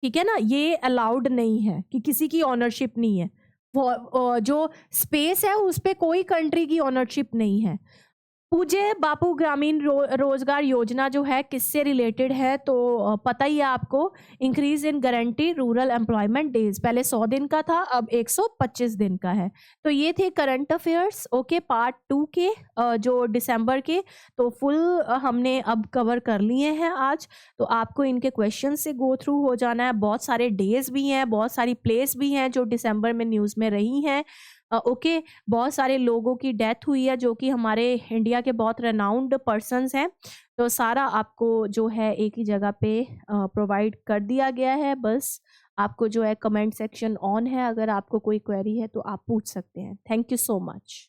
ठीक है ना, ये अलाउड नहीं है कि किसी की ऑनरशिप नहीं है। जो स्पेस है उस पे कोई कंट्री की ऑनरशिप नहीं है। पूज्य बापू ग्रामीण रोजगार योजना जो है किससे रिलेटेड है? तो पता ही है आपको, increase in guarantee rural employment days, पहले 100 दिन का था अब 125 दिन का है। तो ये थे करंट अफेयर्स। ओके, पार्ट 2 के जो दिसंबर के, तो फुल हमने अब कवर कर लिए हैं आज। तो आपको इनके क्वेश्चन से गो थ्रू हो जाना है। बहुत सारे डेज भी हैं, बहुत सारी प्लेस भी हैं जो दिसंबर में न्यूज़ में रही हैं। ओके, बहुत सारे लोगों की डेथ हुई है जो कि हमारे इंडिया के बहुत रेनाउंड पर्सन्स हैं। तो सारा आपको जो है एक ही जगह पे प्रोवाइड कर दिया गया है। बस आपको जो है कमेंट सेक्शन ऑन है, अगर आपको कोई क्वेरी है तो आप पूछ सकते हैं। Thank you so much.